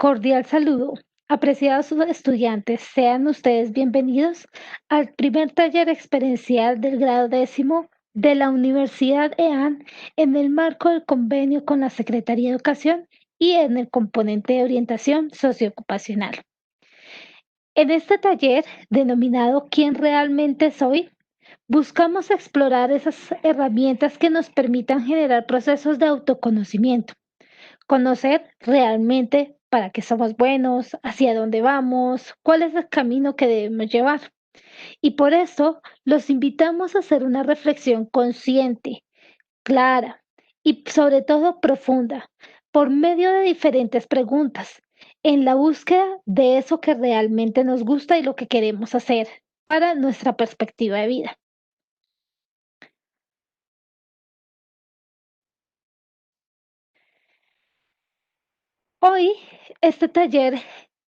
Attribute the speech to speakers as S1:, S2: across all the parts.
S1: Cordial saludo. Apreciados estudiantes, sean ustedes bienvenidos al primer taller experiencial del grado décimo de la Universidad EAN en el marco del convenio con la Secretaría de Educación y en el componente de orientación socioocupacional. En este taller, denominado ¿Quién realmente soy?, buscamos explorar esas herramientas que nos permitan generar procesos de autoconocimiento, conocer realmente para qué somos buenos, hacia dónde vamos, cuál es el camino que debemos llevar. Y por eso los invitamos a hacer una reflexión consciente, clara y sobre todo profunda, por medio de diferentes preguntas, en la búsqueda de eso que realmente nos gusta y lo que queremos hacer para nuestra perspectiva de vida. Hoy este taller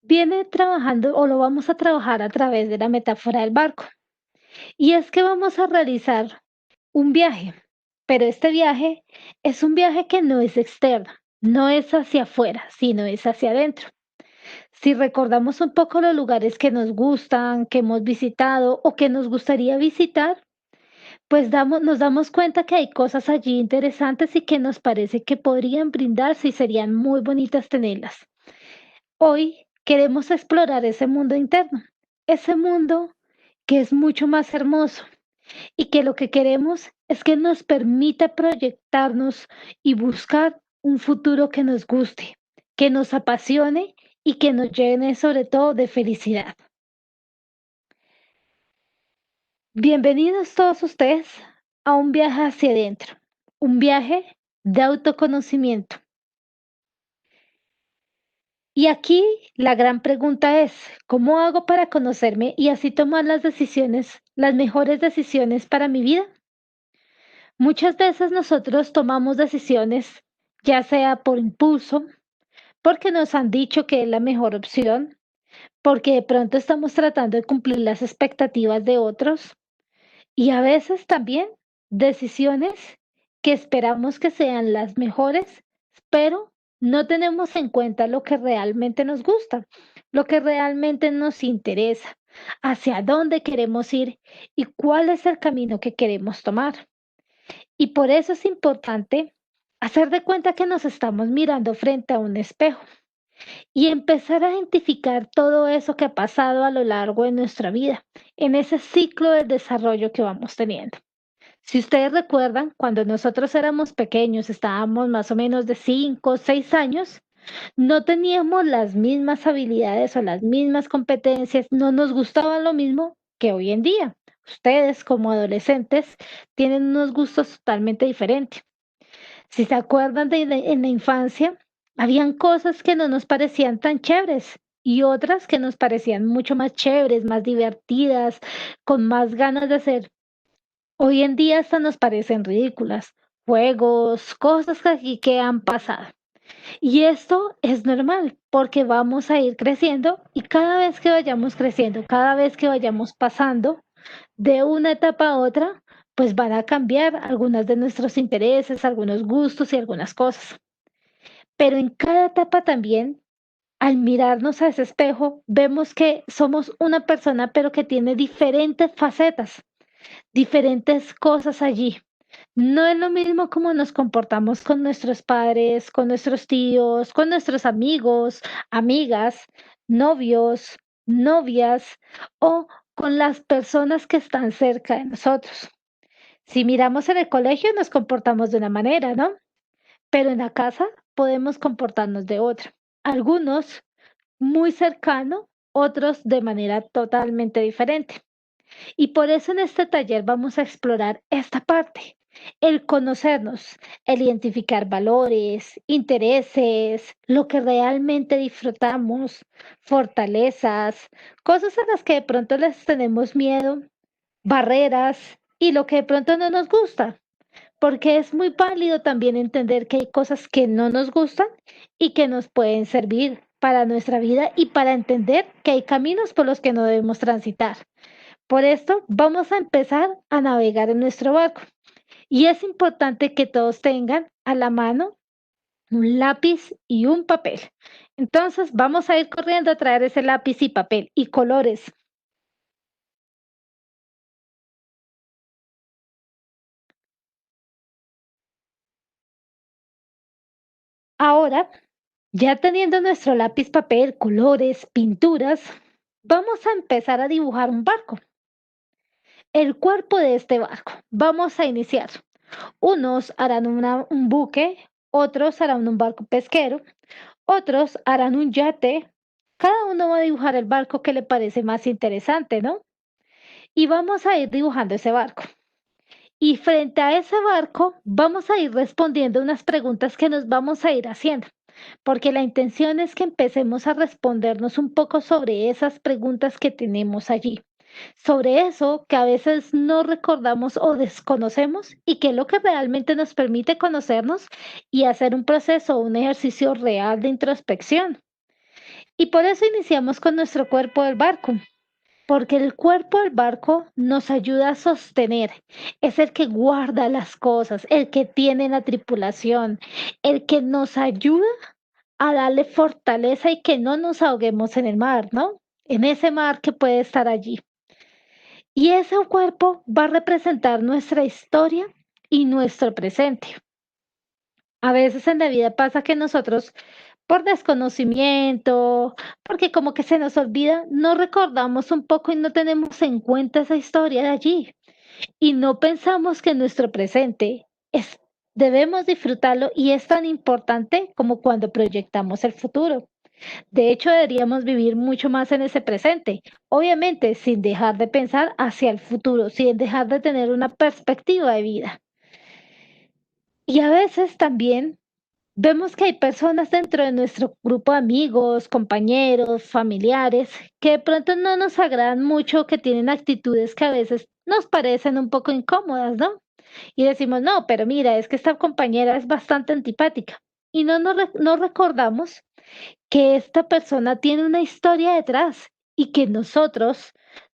S1: viene trabajando o lo vamos a trabajar a través de la metáfora del barco. Y es que vamos a realizar un viaje, pero este viaje es un viaje que no es externo, no es hacia afuera, sino es hacia adentro. Si recordamos un poco los lugares que nos gustan, que hemos visitado o que nos gustaría visitar, pues nos damos cuenta que hay cosas allí interesantes y que nos parece que podrían brindarse y serían muy bonitas tenerlas. Hoy queremos explorar ese mundo interno, ese mundo que es mucho más hermoso y que lo que queremos es que nos permita proyectarnos y buscar un futuro que nos guste, que nos apasione y que nos llene sobre todo de felicidad. Bienvenidos todos ustedes a un viaje hacia adentro, un viaje de autoconocimiento. Y aquí la gran pregunta es, ¿cómo hago para conocerme y así tomar las decisiones, las mejores decisiones para mi vida? Muchas veces nosotros tomamos decisiones, ya sea por impulso, porque nos han dicho que es la mejor opción, porque de pronto estamos tratando de cumplir las expectativas de otros y a veces también decisiones que esperamos que sean las mejores, pero no tenemos en cuenta lo que realmente nos gusta, lo que realmente nos interesa, hacia dónde queremos ir y cuál es el camino que queremos tomar. Y por eso es importante hacer de cuenta que nos estamos mirando frente a un espejo y empezar a identificar todo eso que ha pasado a lo largo de nuestra vida, en ese ciclo de desarrollo que vamos teniendo. Si ustedes recuerdan, cuando nosotros éramos pequeños, estábamos más o menos de 5 o 6 años, no teníamos las mismas habilidades o las mismas competencias, no nos gustaba lo mismo que hoy en día. Ustedes como adolescentes tienen unos gustos totalmente diferentes. Si se acuerdan en la infancia, habían cosas que no nos parecían tan chéveres y otras que nos parecían mucho más chéveres, más divertidas, con más ganas de hacer. Hoy en día hasta nos parecen ridículas. Juegos, cosas que aquí que han pasado. Y esto es normal porque vamos a ir creciendo y cada vez que vayamos creciendo, cada vez que vayamos pasando de una etapa a otra, pues van a cambiar algunas de nuestros intereses, algunos gustos y algunas cosas. Pero en cada etapa también, al mirarnos a ese espejo, vemos que somos una persona, pero que tiene diferentes facetas, diferentes cosas allí. No es lo mismo como nos comportamos con nuestros padres, con nuestros tíos, con nuestros amigos, amigas, novios, novias o con las personas que están cerca de nosotros. Si miramos en el colegio nos comportamos de una manera, ¿no? Pero en la casa podemos comportarnos de otra. Algunos muy cercano, otros de manera totalmente diferente. Y por eso en este taller vamos a explorar esta parte, el conocernos, el identificar valores, intereses, lo que realmente disfrutamos, fortalezas, cosas a las que de pronto les tenemos miedo, barreras y lo que de pronto no nos gusta, porque es muy válido también entender que hay cosas que no nos gustan y que nos pueden servir para nuestra vida y para entender que hay caminos por los que no debemos transitar. Por esto, vamos a empezar a navegar en nuestro barco. Y es importante que todos tengan a la mano un lápiz y un papel. Entonces vamos a ir corriendo a traer ese lápiz y papel y colores. Ahora, ya teniendo nuestro lápiz, papel, colores, pinturas, vamos a empezar a dibujar un barco. El cuerpo de este barco. Vamos a iniciar. Unos harán un buque, otros harán un barco pesquero, otros harán un yate. Cada uno va a dibujar el barco que le parece más interesante, ¿no? Y vamos a ir dibujando ese barco. Y frente a ese barco vamos a ir respondiendo unas preguntas que nos vamos a ir haciendo, porque la intención es que empecemos a respondernos un poco sobre esas preguntas que tenemos allí, sobre eso que a veces no recordamos o desconocemos y que es lo que realmente nos permite conocernos y hacer un proceso, un ejercicio real de introspección. Y por eso iniciamos con nuestro cuerpo del barco. Porque el cuerpo del barco nos ayuda a sostener, es el que guarda las cosas, el que tiene la tripulación, el que nos ayuda a darle fortaleza y que no nos ahoguemos en el mar, ¿no? En ese mar que puede estar allí. Y ese cuerpo va a representar nuestra historia y nuestro presente. A veces en la vida pasa que nosotros, por desconocimiento, porque como que se nos olvida, no recordamos un poco y no tenemos en cuenta esa historia de allí. Y no pensamos que nuestro presente es, debemos disfrutarlo y es tan importante como cuando proyectamos el futuro. De hecho, deberíamos vivir mucho más en ese presente, obviamente sin dejar de pensar hacia el futuro, sin dejar de tener una perspectiva de vida. Y a veces también vemos que hay personas dentro de nuestro grupo de amigos, compañeros, familiares, que de pronto no nos agradan mucho, que tienen actitudes que a veces nos parecen un poco incómodas, ¿no? Y decimos, no, pero mira, es que esta compañera es bastante antipática. Y no recordamos que esta persona tiene una historia detrás y que nosotros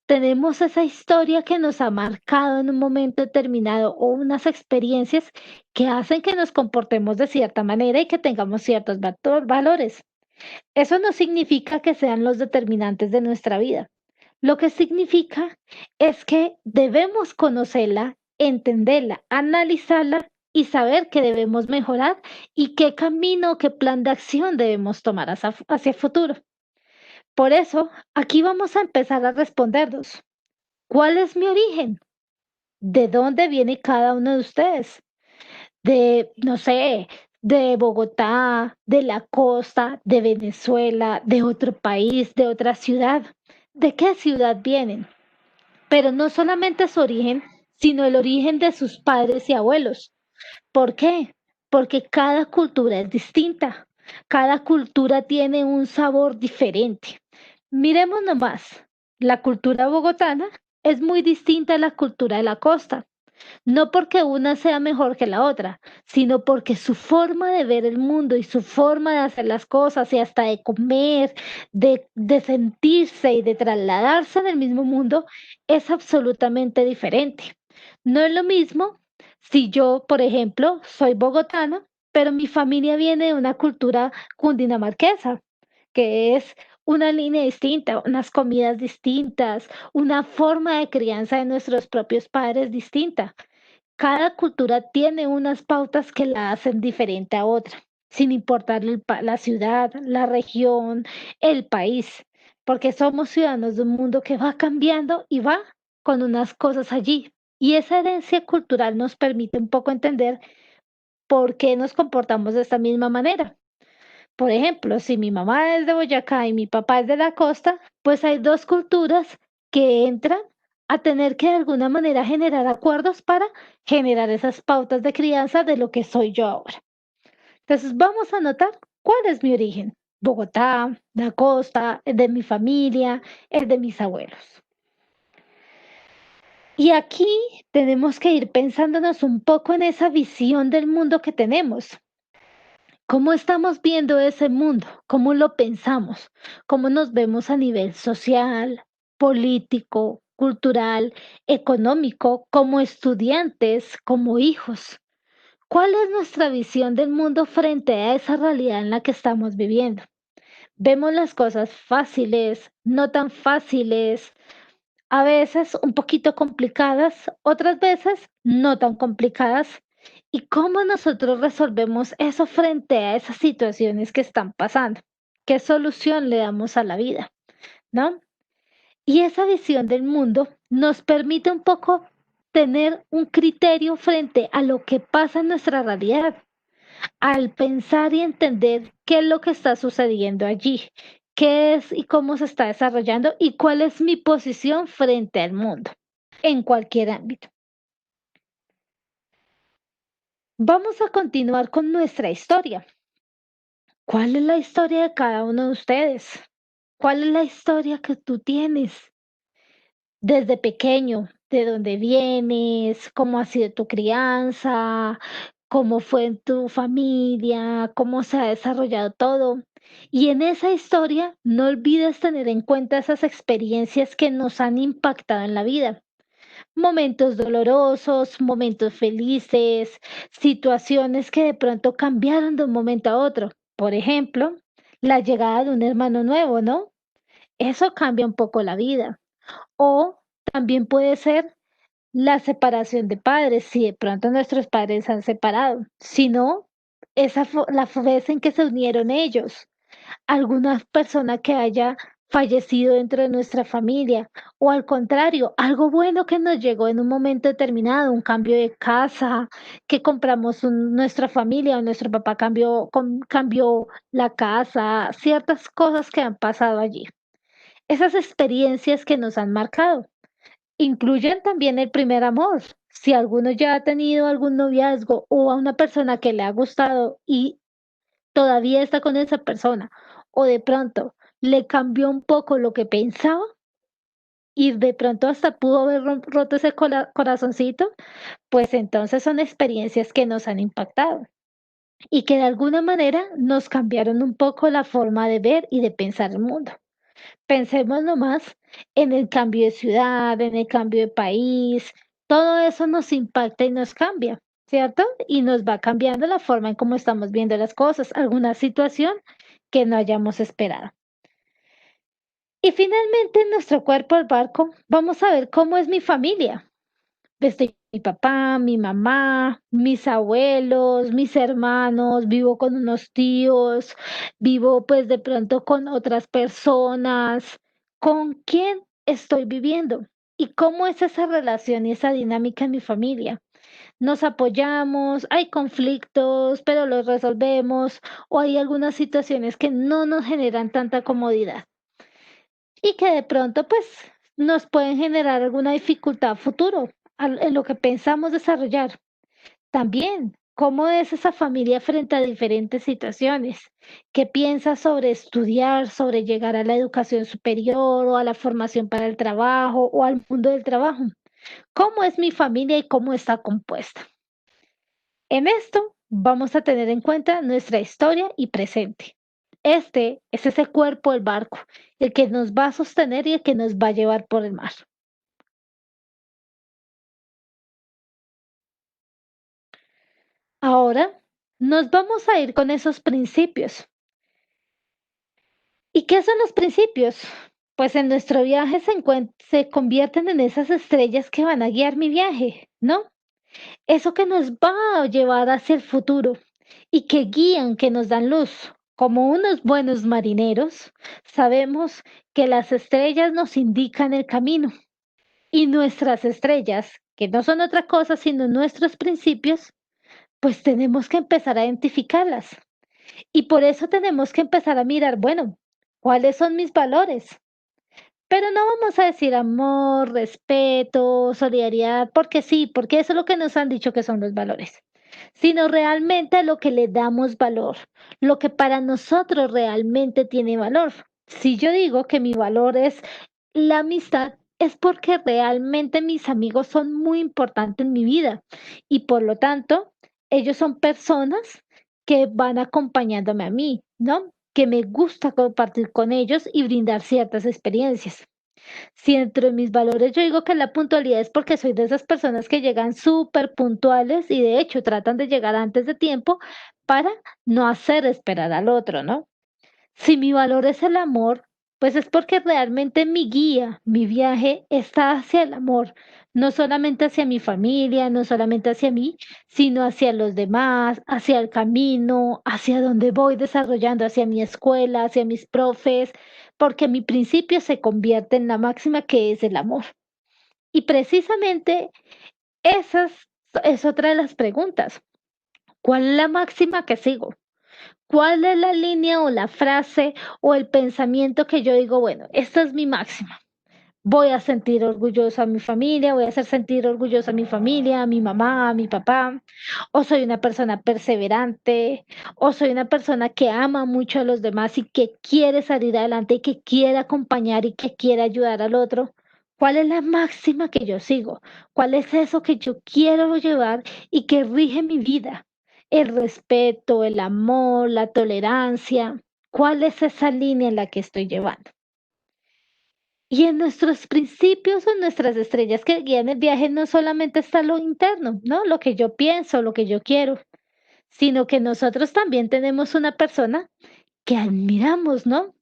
S1: tenemos esa historia que nos ha marcado en un momento determinado o unas experiencias que hacen que nos comportemos de cierta manera y que tengamos ciertos valores. Eso no significa que sean los determinantes de nuestra vida. Lo que significa es que debemos conocerla, entenderla, analizarla y saber que debemos mejorar y qué camino, qué plan de acción debemos tomar hacia el futuro. Por eso, aquí vamos a empezar a respondernos. ¿Cuál es mi origen? ¿De dónde viene cada uno de ustedes? De, no sé, de Bogotá, de la costa, de Venezuela, de otro país, de otra ciudad. ¿De qué ciudad vienen? Pero no solamente su origen, sino el origen de sus padres y abuelos. ¿Por qué? Porque cada cultura es distinta, cada cultura tiene un sabor diferente. Miremos nomás, la cultura bogotana es muy distinta a la cultura de la costa. No porque una sea mejor que la otra, sino porque su forma de ver el mundo y su forma de hacer las cosas y hasta de comer, de sentirse y de trasladarse en el mismo mundo es absolutamente diferente. No es lo mismo si yo, por ejemplo, soy bogotana, pero mi familia viene de una cultura cundinamarquesa, que es una línea distinta, unas comidas distintas, una forma de crianza de nuestros propios padres distinta. Cada cultura tiene unas pautas que la hacen diferente a otra, sin importar la ciudad, la región, el país, porque somos ciudadanos de un mundo que va cambiando y va con unas cosas allí. Y esa herencia cultural nos permite un poco entender por qué nos comportamos de esta misma manera. Por ejemplo, si mi mamá es de Boyacá y mi papá es de la costa, pues hay dos culturas que entran a tener que de alguna manera generar acuerdos para generar esas pautas de crianza de lo que soy yo ahora. Entonces vamos a notar cuál es mi origen. Bogotá, la costa, es de mi familia, es de mis abuelos. Y aquí tenemos que ir pensándonos un poco en esa visión del mundo que tenemos. ¿Cómo estamos viendo ese mundo? ¿Cómo lo pensamos? ¿Cómo nos vemos a nivel social, político, cultural, económico, como estudiantes, como hijos? ¿Cuál es nuestra visión del mundo frente a esa realidad en la que estamos viviendo? Vemos las cosas fáciles, no tan fáciles, a veces un poquito complicadas, otras veces no tan complicadas. ¿Y cómo nosotros resolvemos eso frente a esas situaciones que están pasando? ¿Qué solución le damos a la vida? ¿No? Y esa visión del mundo nos permite un poco tener un criterio frente a lo que pasa en nuestra realidad, al pensar y entender qué es lo que está sucediendo allí, qué es y cómo se está desarrollando y cuál es mi posición frente al mundo, en cualquier ámbito. Vamos a continuar con nuestra historia. ¿Cuál es la historia de cada uno de ustedes? ¿Cuál es la historia que tú tienes desde pequeño? ¿De dónde vienes? ¿Cómo ha sido tu crianza? ¿Cómo fue en tu familia? ¿Cómo se ha desarrollado todo? Y en esa historia no olvides tener en cuenta esas experiencias que nos han impactado en la vida. Momentos dolorosos, momentos felices, situaciones que de pronto cambiaron de un momento a otro. Por ejemplo, la llegada de un hermano nuevo, ¿no? Eso cambia un poco la vida. O también puede ser la separación de padres, si de pronto nuestros padres se han separado. Si no, la vez en que se unieron ellos, alguna persona que haya fallecido dentro de nuestra familia, o al contrario, algo bueno que nos llegó en un momento determinado, un cambio de casa, que compramos nuestra familia o nuestro papá cambió la casa, ciertas cosas que han pasado allí. Esas experiencias que nos han marcado. Incluyen también el primer amor. Si alguno ya ha tenido algún noviazgo o a una persona que le ha gustado y todavía está con esa persona, o de pronto le cambió un poco lo que pensaba y de pronto hasta pudo haber roto ese corazoncito, pues entonces son experiencias que nos han impactado y que de alguna manera nos cambiaron un poco la forma de ver y de pensar el mundo. Pensemos nomás en el cambio de ciudad, en el cambio de país, todo eso nos impacta y nos cambia, ¿cierto? Y nos va cambiando la forma en cómo estamos viendo las cosas, alguna situación que no hayamos esperado. Y finalmente, en nuestro cuerpo al barco, vamos a ver cómo es mi familia, desde mi papá, mi mamá, mis abuelos, mis hermanos, vivo con unos tíos, vivo pues de pronto con otras personas, con quién estoy viviendo y cómo es esa relación y esa dinámica en mi familia. Nos apoyamos, hay conflictos, pero los resolvemos o hay algunas situaciones que no nos generan tanta comodidad y que de pronto pues nos pueden generar alguna dificultad a futuro en lo que pensamos desarrollar. También, ¿cómo es esa familia frente a diferentes situaciones? ¿Qué piensas sobre estudiar, sobre llegar a la educación superior o a la formación para el trabajo o al mundo del trabajo? ¿Cómo es mi familia y cómo está compuesta? En esto vamos a tener en cuenta nuestra historia y presente. Este es ese cuerpo del barco, el que nos va a sostener y el que nos va a llevar por el mar. Ahora nos vamos a ir con esos principios. ¿Y qué son los principios? Pues en nuestro viaje se convierten en esas estrellas que van a guiar mi viaje, ¿no? Eso que nos va a llevar hacia el futuro y que guían, que nos dan luz. Como unos buenos marineros, sabemos que las estrellas nos indican el camino y nuestras estrellas, que no son otra cosa sino nuestros principios, pues tenemos que empezar a identificarlas. Y por eso tenemos que empezar a mirar, bueno, ¿cuáles son mis valores? Pero no vamos a decir amor, respeto, solidaridad, porque sí, porque eso es lo que nos han dicho que son los valores, sino realmente a lo que le damos valor, lo que para nosotros realmente tiene valor. Si yo digo que mi valor es la amistad, es porque realmente mis amigos son muy importantes en mi vida y por lo tanto, ellos son personas que van acompañándome a mí, ¿no? Que me gusta compartir con ellos y brindar ciertas experiencias. Si dentro de mis valores yo digo que la puntualidad es porque soy de esas personas que llegan súper puntuales y de hecho tratan de llegar antes de tiempo para no hacer esperar al otro, ¿no? Si mi valor es el amor, pues es porque realmente mi guía, mi viaje está hacia el amor, no solamente hacia mi familia, no solamente hacia mí, sino hacia los demás, hacia el camino, hacia donde voy desarrollando, hacia mi escuela, hacia mis profes, porque mi principio se convierte en la máxima que es el amor. Y precisamente esas es otra de las preguntas. ¿Cuál es la máxima que sigo? ¿Cuál es la línea o la frase o el pensamiento que yo digo, bueno, esta es mi máxima? Voy a sentir orgullosa a mi familia, voy a hacer sentir orgullosa a mi familia, a mi mamá, a mi papá, o soy una persona perseverante, o soy una persona que ama mucho a los demás y que quiere salir adelante y que quiere acompañar y que quiere ayudar al otro. ¿Cuál es la máxima que yo sigo? ¿Cuál es eso que yo quiero llevar y que rige mi vida? El respeto, el amor, la tolerancia. ¿Cuál es esa línea en la que estoy llevando? Y en nuestros principios o en nuestras estrellas que guían el viaje no solamente está lo interno, ¿no? Lo que yo pienso, lo que yo quiero, sino que nosotros también tenemos una persona que admiramos, ¿no?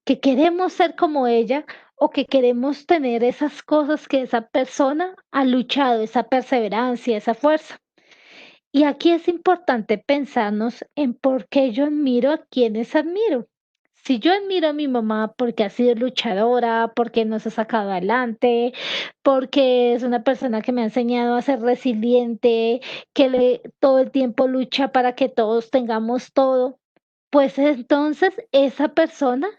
S1: Que queremos ser como ella o que queremos tener esas cosas que esa persona ha luchado, esa perseverancia, esa fuerza. Y aquí es importante pensarnos en por qué yo admiro a quienes admiro. Si yo admiro a mi mamá porque ha sido luchadora, porque nos ha sacado adelante, porque es una persona que me ha enseñado a ser resiliente, todo el tiempo lucha para que todos tengamos todo, pues entonces esa persona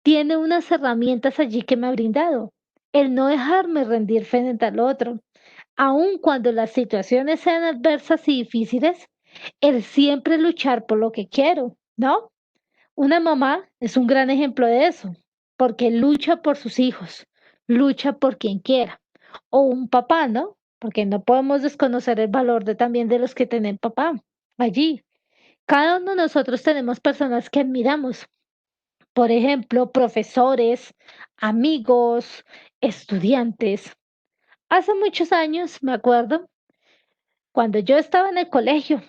S1: tiene unas herramientas allí que me ha brindado. El no dejarme rendir frente al otro, aun cuando las situaciones sean adversas y difíciles, el siempre luchar por lo que quiero, ¿no? Una mamá es un gran ejemplo de eso, porque lucha por sus hijos, lucha por quien quiera. O un papá, ¿no? Porque no podemos desconocer el valor de también de los que tienen papá allí. Cada uno de nosotros tenemos personas que admiramos, por ejemplo, profesores, amigos, estudiantes. Hace muchos años, me acuerdo, cuando yo estaba en el colegio,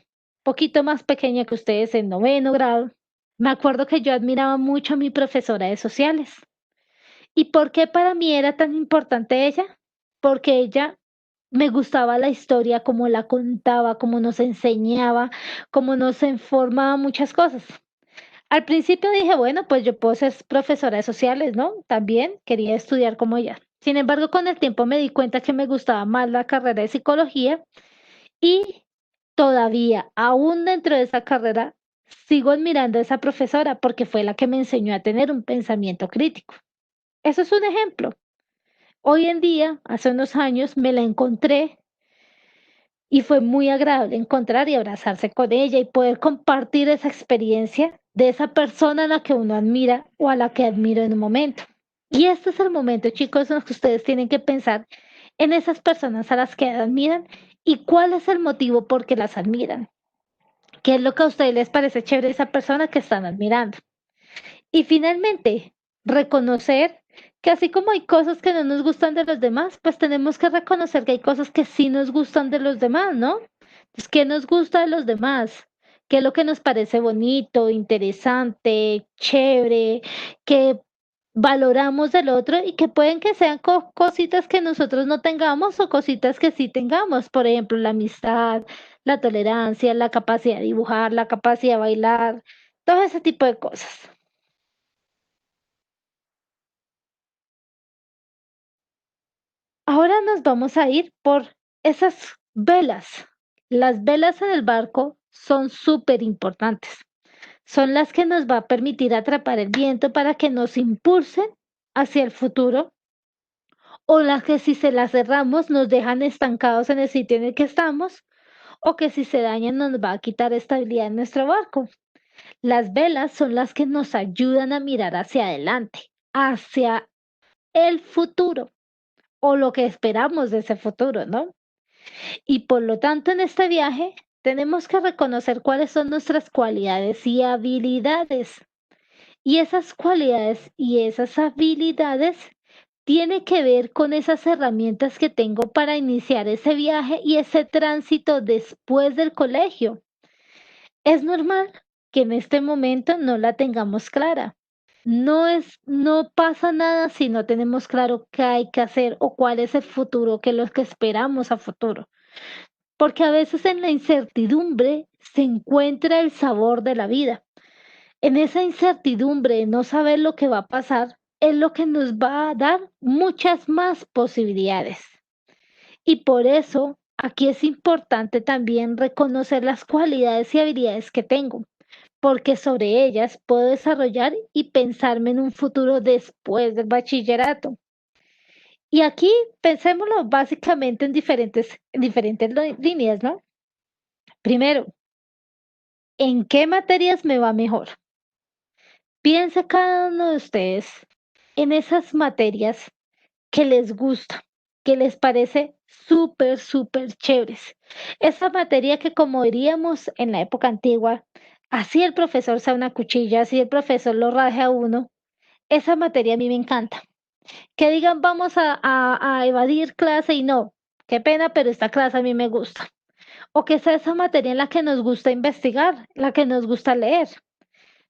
S1: poquito más pequeña que ustedes, en noveno grado, me acuerdo que yo admiraba mucho a mi profesora de sociales. ¿Y por qué para mí era tan importante ella? Porque ella me gustaba la historia, cómo la contaba, cómo nos enseñaba, cómo nos informaba muchas cosas. Al principio dije, bueno, pues yo puedo ser profesora de sociales, ¿no? También quería estudiar como ella. Sin embargo, con el tiempo me di cuenta que me gustaba más la carrera de psicología y todavía, aún dentro de esa carrera, sigo admirando a esa profesora porque fue la que me enseñó a tener un pensamiento crítico. Eso es un ejemplo. Hoy en día, hace unos años, me la encontré y fue muy agradable encontrar y abrazarse con ella y poder compartir esa experiencia de esa persona a la que uno admira o a la que admiro en un momento. Y este es el momento, chicos, en los que ustedes tienen que pensar en esas personas a las que admiran y cuál es el motivo por qué las admiran. ¿Qué es lo que a ustedes les parece chévere de esa persona que están admirando? Y finalmente, reconocer que así como hay cosas que no nos gustan de los demás, pues tenemos que reconocer que hay cosas que sí nos gustan de los demás, ¿no? Pues, ¿qué nos gusta de los demás? ¿Qué es lo que nos parece bonito, interesante, chévere, que valoramos del otro y que pueden que sean cositas que nosotros no tengamos o cositas que sí tengamos? Por ejemplo, la amistad, la tolerancia, la capacidad de dibujar, la capacidad de bailar, todo ese tipo de cosas. Ahora nos vamos a ir por esas velas. Las velas en el barco son súper importantes. Son las que nos va a permitir atrapar el viento para que nos impulsen hacia el futuro o las que si se las cerramos nos dejan estancados en el sitio en el que estamos o que si se dañan nos va a quitar estabilidad en nuestro barco. Las velas son las que nos ayudan a mirar hacia adelante, hacia el futuro o lo que esperamos de ese futuro, ¿no? Y por lo tanto, en este viaje tenemos que reconocer cuáles son nuestras cualidades y habilidades. Y esas cualidades y esas habilidades tiene que ver con esas herramientas que tengo para iniciar ese viaje y ese tránsito después del colegio. Es normal que en este momento no la tengamos clara. No pasa nada si no tenemos claro qué hay que hacer o cuál es el futuro, qué es lo que esperamos a futuro. Porque a veces en la incertidumbre se encuentra el sabor de la vida. En esa incertidumbre de no saber lo que va a pasar, es lo que nos va a dar muchas más posibilidades. Y por eso aquí es importante también reconocer las cualidades y habilidades que tengo, porque sobre ellas puedo desarrollar y pensarme en un futuro después del bachillerato. Y aquí pensémoslo básicamente en diferentes líneas, ¿no? Primero, ¿en qué materias me va mejor? Piensa cada uno de ustedes en esas materias que les gusta, que les parece súper, súper chéveres. Esa materia que, como diríamos en la época antigua, así el profesor sea una cuchilla, así el profesor lo raje a uno, esa materia a mí me encanta. Que digan, vamos a evadir clase y no, qué pena, pero esta clase a mí me gusta. O que sea esa materia en la que nos gusta investigar, la que nos gusta leer.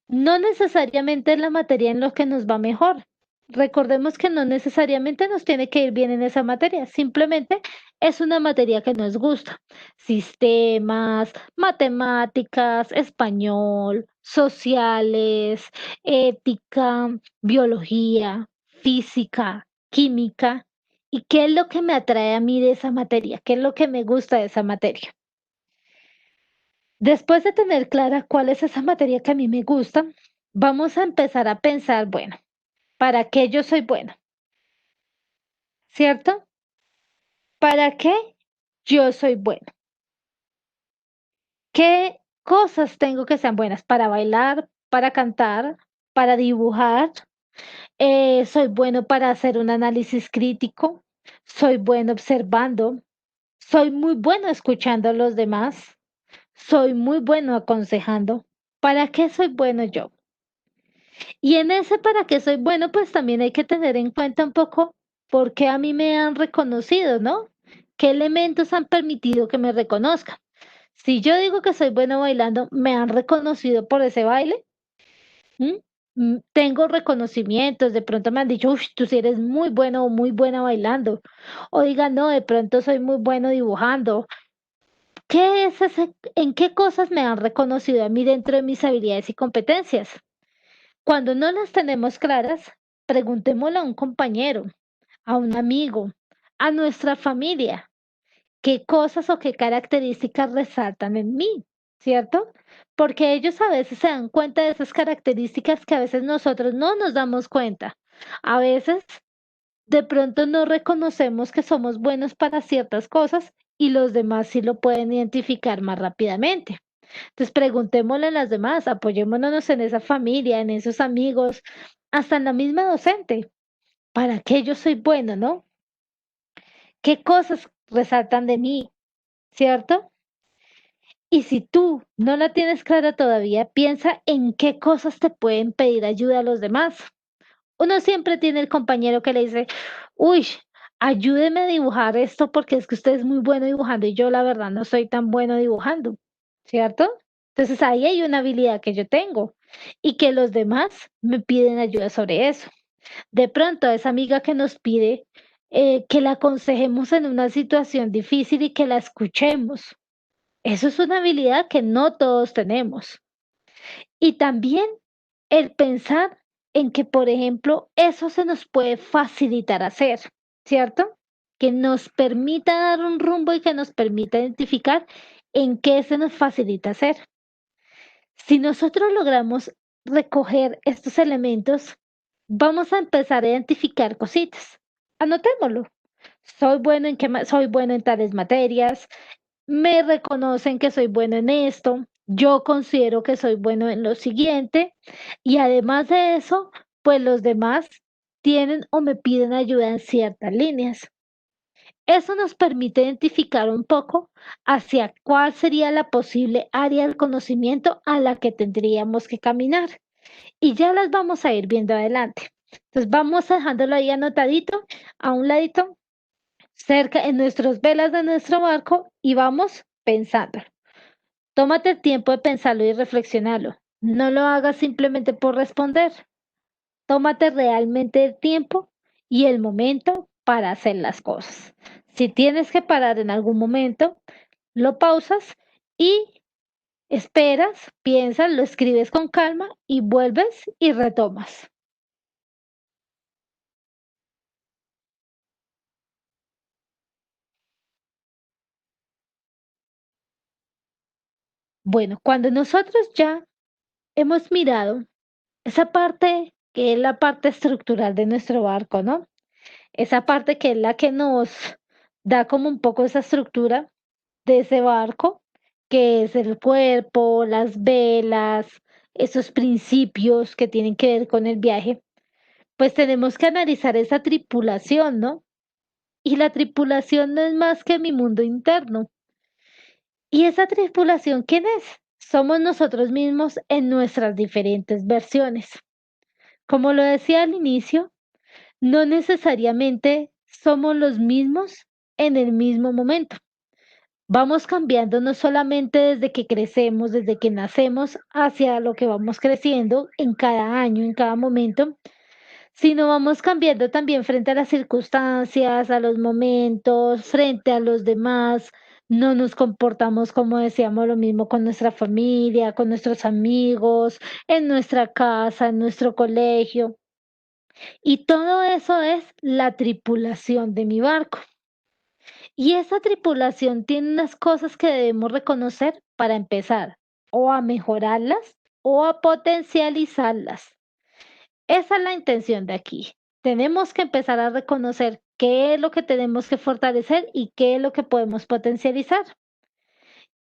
S1: No necesariamente es la materia en lo que nos va mejor. Recordemos que no necesariamente nos tiene que ir bien en esa materia, simplemente es una materia que nos gusta. Sistemas, matemáticas, español, sociales, ética, biología, física, química. ¿Y qué es lo que me atrae a mí de esa materia? ¿Qué es lo que me gusta de esa materia? Después de tener clara cuál es esa materia que a mí me gusta, vamos a empezar a pensar, bueno, ¿para qué yo soy bueno? ¿Cierto? ¿Para qué yo soy bueno? ¿Qué cosas tengo que sean buenas? Para bailar, para cantar, para dibujar. Soy bueno para hacer un análisis crítico. Soy bueno observando. Soy muy bueno escuchando a los demás. Soy muy bueno aconsejando. ¿Para qué soy bueno yo? Y en ese para qué soy bueno, pues también hay que tener en cuenta un poco por qué a mí me han reconocido, ¿no? ¿Qué elementos han permitido que me reconozcan? Si yo digo que soy bueno bailando, ¿me han reconocido por ese baile? ¿Mm? Tengo reconocimientos, de pronto me han dicho, uy, tú sí eres muy bueno o muy buena bailando. O digan, no, de pronto soy muy bueno dibujando. ¿Qué es ese, en qué cosas me han reconocido a mí dentro de mis habilidades y competencias? Cuando no las tenemos claras, preguntémosle a un compañero, a un amigo, a nuestra familia, qué cosas o qué características resaltan en mí, ¿cierto? Porque ellos a veces se dan cuenta de esas características que a veces nosotros no nos damos cuenta. A veces de pronto no reconocemos que somos buenos para ciertas cosas y los demás sí lo pueden identificar más rápidamente. Entonces preguntémosle a las demás, apoyémonos en esa familia, en esos amigos, hasta en la misma docente. ¿Para qué yo soy bueno, no? ¿Qué cosas resaltan de mí, cierto? Y si tú no la tienes clara todavía, piensa en qué cosas te pueden pedir ayuda a los demás. Uno siempre tiene el compañero que le dice, uy, ayúdeme a dibujar esto porque es que usted es muy bueno dibujando y yo la verdad no soy tan bueno dibujando, ¿cierto? Entonces ahí hay una habilidad que yo tengo y que los demás me piden ayuda sobre eso. De pronto, esa amiga que nos pide que la aconsejemos en una situación difícil y que la escuchemos. Eso es una habilidad que no todos tenemos. Y también el pensar en que, por ejemplo, eso se nos puede facilitar hacer, ¿cierto? Que nos permita dar un rumbo y que nos permita identificar en qué se nos facilita hacer. Si nosotros logramos recoger estos elementos, vamos a empezar a identificar cositas. Anotémoslo. Soy bueno en tales materias, me reconocen que soy bueno en esto, yo considero que soy bueno en lo siguiente y además de eso, pues los demás tienen o me piden ayuda en ciertas líneas. Eso nos permite identificar un poco hacia cuál sería la posible área del conocimiento a la que tendríamos que caminar y ya las vamos a ir viendo adelante. Entonces vamos dejándolo ahí anotadito, a un ladito, cerca en nuestras velas de nuestro barco y vamos pensando. Tómate el tiempo de pensarlo y reflexionarlo. No lo hagas simplemente por responder. Tómate realmente el tiempo y el momento para hacer las cosas. Si tienes que parar en algún momento, lo pausas y esperas, piensas, lo escribes con calma y vuelves y retomas. Bueno, cuando nosotros ya hemos mirado esa parte que es la parte estructural de nuestro barco, ¿no? Esa parte que es la que nos da como un poco esa estructura de ese barco, que es el cuerpo, las velas, esos principios que tienen que ver con el viaje, pues tenemos que analizar esa tripulación, ¿no? Y la tripulación no es más que mi mundo interno. ¿Y esa tripulación quién es? Somos nosotros mismos en nuestras diferentes versiones. Como lo decía al inicio, no necesariamente somos los mismos en el mismo momento. Vamos cambiando no solamente desde que crecemos, desde que nacemos, hacia lo que vamos creciendo en cada año, en cada momento, sino vamos cambiando también frente a las circunstancias, a los momentos, frente a los demás. No nos comportamos como decíamos lo mismo con nuestra familia, con nuestros amigos, en nuestra casa, en nuestro colegio. Y todo eso es la tripulación de mi barco. Y esa tripulación tiene unas cosas que debemos reconocer para empezar, o a mejorarlas o a potencializarlas. Esa es la intención de aquí. Tenemos que empezar a reconocer qué es lo que tenemos que fortalecer y qué es lo que podemos potencializar.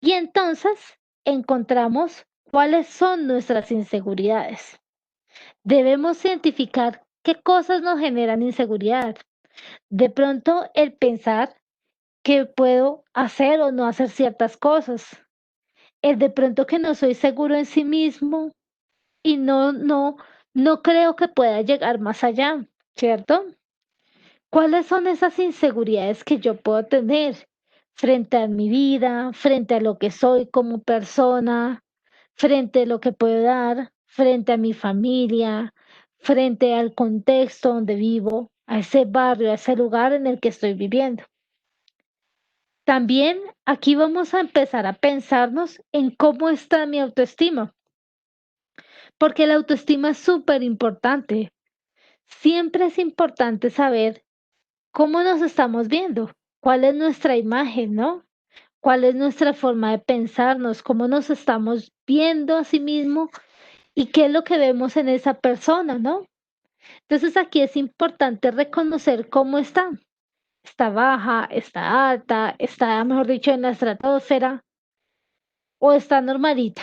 S1: Y entonces encontramos cuáles son nuestras inseguridades. Debemos identificar qué cosas nos generan inseguridad. De pronto el pensar que puedo hacer o no hacer ciertas cosas. El de pronto que no soy seguro en sí mismo y no creo que pueda llegar más allá, ¿cierto? ¿Cuáles son esas inseguridades que yo puedo tener frente a mi vida, frente a lo que soy como persona, frente a lo que puedo dar, frente a mi familia, frente al contexto donde vivo, a ese barrio, a ese lugar en el que estoy viviendo? También aquí vamos a empezar a pensarnos en cómo está mi autoestima, porque la autoestima es súper importante. Siempre es importante saber cómo nos estamos viendo, cuál es nuestra imagen, ¿no? ¿Cuál es nuestra forma de pensarnos? ¿Cómo nos estamos viendo a sí mismo? ¿Y qué es lo que vemos en esa persona, no? Entonces aquí es importante reconocer cómo está. Está baja, está alta, está, mejor dicho, en la estratosfera o está normalita.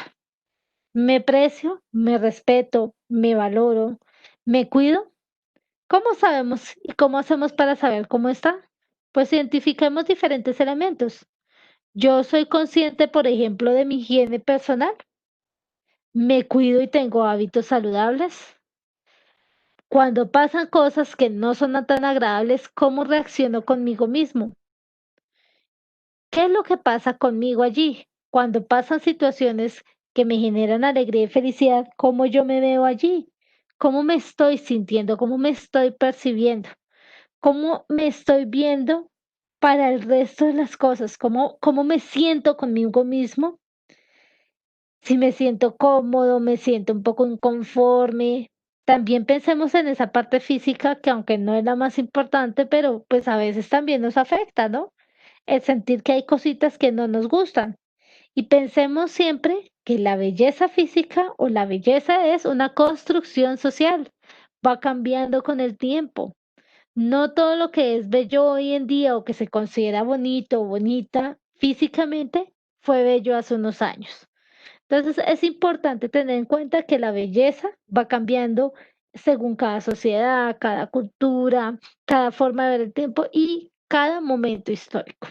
S1: Me precio, me respeto, me valoro, me cuido. ¿Cómo sabemos y cómo hacemos para saber cómo está? Pues identifiquemos diferentes elementos. Yo soy consciente, por ejemplo, de mi higiene personal. Me cuido y tengo hábitos saludables. Cuando pasan cosas que no son tan agradables, ¿cómo reacciono conmigo mismo? ¿Qué es lo que pasa conmigo allí? Cuando pasan situaciones que me generan alegría y felicidad, ¿cómo yo me veo allí? ¿Cómo me estoy sintiendo? ¿Cómo me estoy percibiendo? ¿Cómo me estoy viendo para el resto de las cosas? ¿Cómo me siento conmigo mismo? Si me siento cómodo, me siento un poco inconforme. También pensemos en esa parte física que aunque no es la más importante, pero pues a veces también nos afecta, ¿no? El sentir que hay cositas que no nos gustan. Y pensemos siempre que la belleza física o la belleza es una construcción social, va cambiando con el tiempo. No todo lo que es bello hoy en día o que se considera bonito o bonita físicamente fue bello hace unos años. Entonces es importante tener en cuenta que la belleza va cambiando según cada sociedad, cada cultura, cada forma de ver el tiempo y cada momento histórico.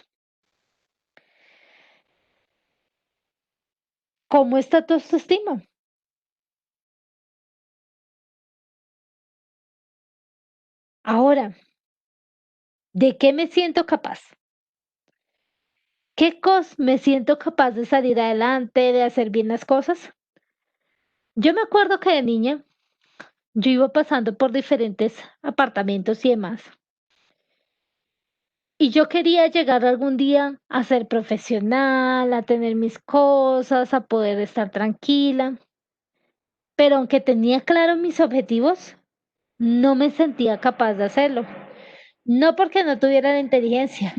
S1: ¿Cómo está tu autoestima? Ahora, ¿de qué me siento capaz? ¿Me siento capaz de salir adelante, de hacer bien las cosas? Yo me acuerdo que de niña yo iba pasando por diferentes apartamentos y demás, y yo quería llegar algún día a ser profesional, a tener mis cosas, a poder estar tranquila, pero aunque tenía claro mis objetivos, no me sentía capaz de hacerlo. No porque no tuviera la inteligencia,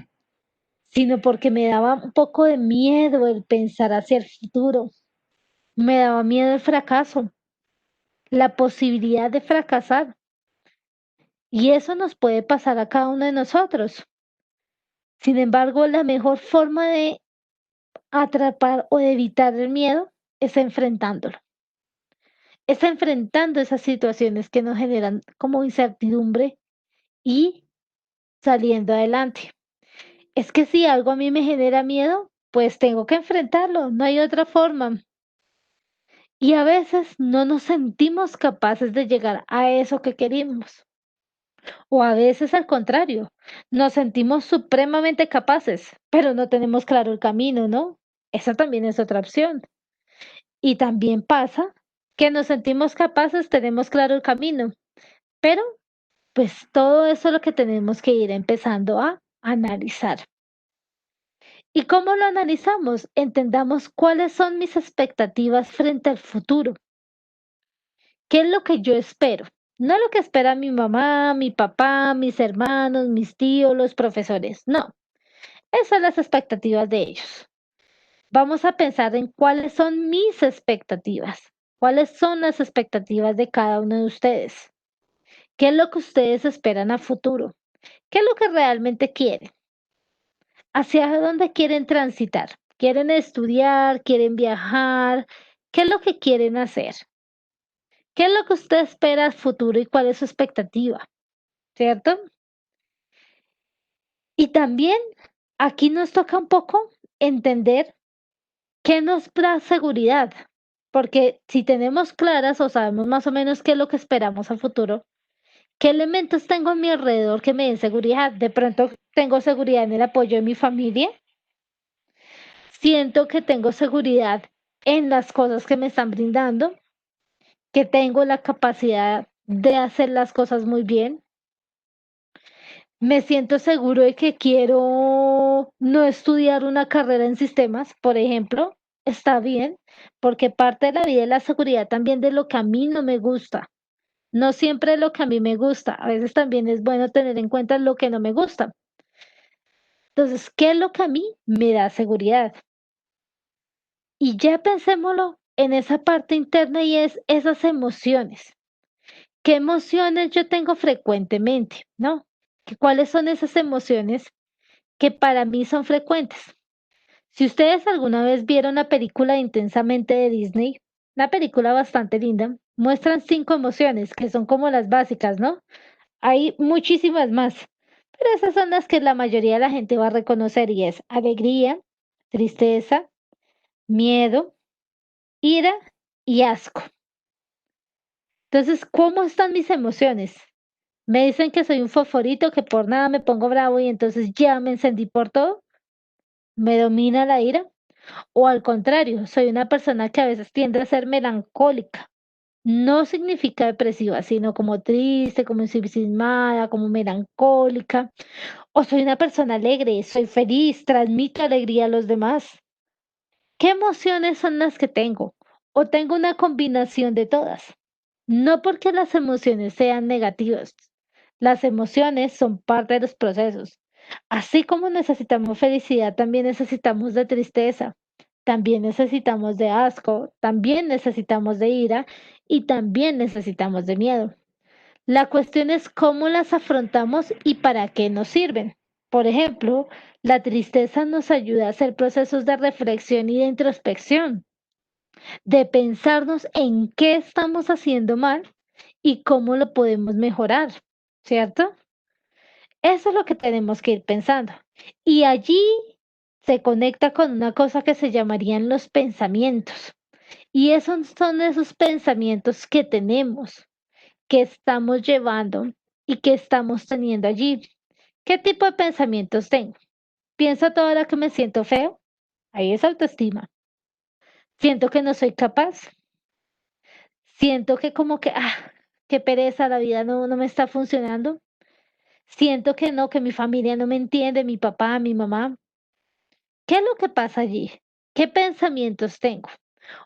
S1: sino porque me daba un poco de miedo el pensar hacia el futuro. Me daba miedo el fracaso, la posibilidad de fracasar. Y eso nos puede pasar a cada uno de nosotros. Sin embargo, la mejor forma de atrapar o de evitar el miedo es enfrentándolo. Es enfrentando esas situaciones que nos generan como incertidumbre y saliendo adelante. Es que si algo a mí me genera miedo, pues tengo que enfrentarlo, no hay otra forma. Y a veces no nos sentimos capaces de llegar a eso que queremos. O a veces al contrario, nos sentimos supremamente capaces, pero no tenemos claro el camino, ¿no? Esa también es otra opción. Y también pasa que nos sentimos capaces, tenemos claro el camino, pero pues todo eso es lo que tenemos que ir empezando a analizar. ¿Y cómo lo analizamos? Entendamos cuáles son mis expectativas frente al futuro. ¿Qué es lo que yo espero? No lo que espera mi mamá, mi papá, mis hermanos, mis tíos, los profesores. No, esas son las expectativas de ellos. Vamos a pensar en cuáles son mis expectativas. ¿Cuáles son las expectativas de cada uno de ustedes? ¿Qué es lo que ustedes esperan a futuro? ¿Qué es lo que realmente quieren? ¿Hacia dónde quieren transitar? ¿Quieren estudiar? ¿Quieren viajar? ¿Qué es lo que quieren hacer? ¿Qué es lo que usted espera al futuro y cuál es su expectativa? ¿Cierto? Y también aquí nos toca un poco entender qué nos da seguridad, porque si tenemos claras o sabemos más o menos qué es lo que esperamos a futuro, ¿qué elementos tengo a mi alrededor que me den seguridad? De pronto tengo seguridad en el apoyo de mi familia, siento que tengo seguridad en las cosas que me están brindando, que tengo la capacidad de hacer las cosas muy bien. Me siento seguro de que quiero no estudiar una carrera en sistemas, por ejemplo, está bien, porque parte de la vida es la seguridad también de lo que a mí no me gusta. No siempre lo que a mí me gusta, a veces también es bueno tener en cuenta lo que no me gusta. Entonces, ¿qué es lo que a mí me da seguridad? Y ya pensémoslo en esa parte interna y es esas emociones. ¿Qué emociones yo tengo frecuentemente? ¿No? ¿Cuáles son esas emociones que para mí son frecuentes? Si ustedes alguna vez vieron la película Intensamente de Disney, una película bastante linda, muestran 5 emociones que son como las básicas, ¿no? Hay muchísimas más, pero esas son las que la mayoría de la gente va a reconocer y es alegría, tristeza, miedo, ira y asco. Entonces, ¿cómo están mis emociones? Me dicen que soy un fosforito, que por nada me pongo bravo y entonces ya me encendí por todo. ¿Me domina la ira? O al contrario, soy una persona que a veces tiende a ser melancólica. No significa depresiva, sino como triste, como ensimismada, como melancólica. O soy una persona alegre, soy feliz, transmito alegría a los demás. ¿Qué emociones son las que tengo? ¿O tengo una combinación de todas? No porque las emociones sean negativas. Las emociones son parte de los procesos. Así como necesitamos felicidad, también necesitamos de tristeza, también necesitamos de asco, también necesitamos de ira y también necesitamos de miedo. La cuestión es cómo las afrontamos y para qué nos sirven. Por ejemplo, la tristeza nos ayuda a hacer procesos de reflexión y de introspección, de pensarnos en qué estamos haciendo mal y cómo lo podemos mejorar, ¿cierto? Eso es lo que tenemos que ir pensando. Y allí se conecta con una cosa que se llamarían los pensamientos. Y esos son esos pensamientos que tenemos, que estamos llevando. y qué estamos teniendo allí. ¿Qué tipo de pensamientos tengo? ¿Pienso toda hora que me siento feo? Ahí es autoestima. Siento que no soy capaz. Siento que como que, qué pereza, la vida no me está funcionando. Siento que no, que mi familia no me entiende, mi papá, mi mamá. ¿Qué es lo que pasa allí? ¿Qué pensamientos tengo?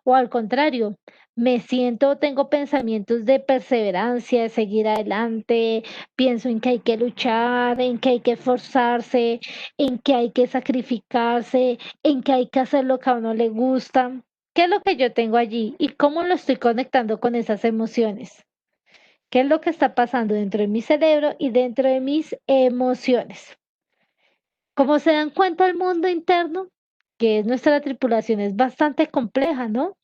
S1: O al contrario, me siento, tengo pensamientos de perseverancia, de seguir adelante, pienso en que hay que luchar, en que hay que esforzarse, en que hay que sacrificarse, en que hay que hacer lo que a uno le gusta. ¿Qué es lo que yo tengo allí y cómo lo estoy conectando con esas emociones? ¿Qué es lo que está pasando dentro de mi cerebro y dentro de mis emociones? Como se dan cuenta, el mundo interno, que es nuestra tripulación, es bastante compleja, ¿no?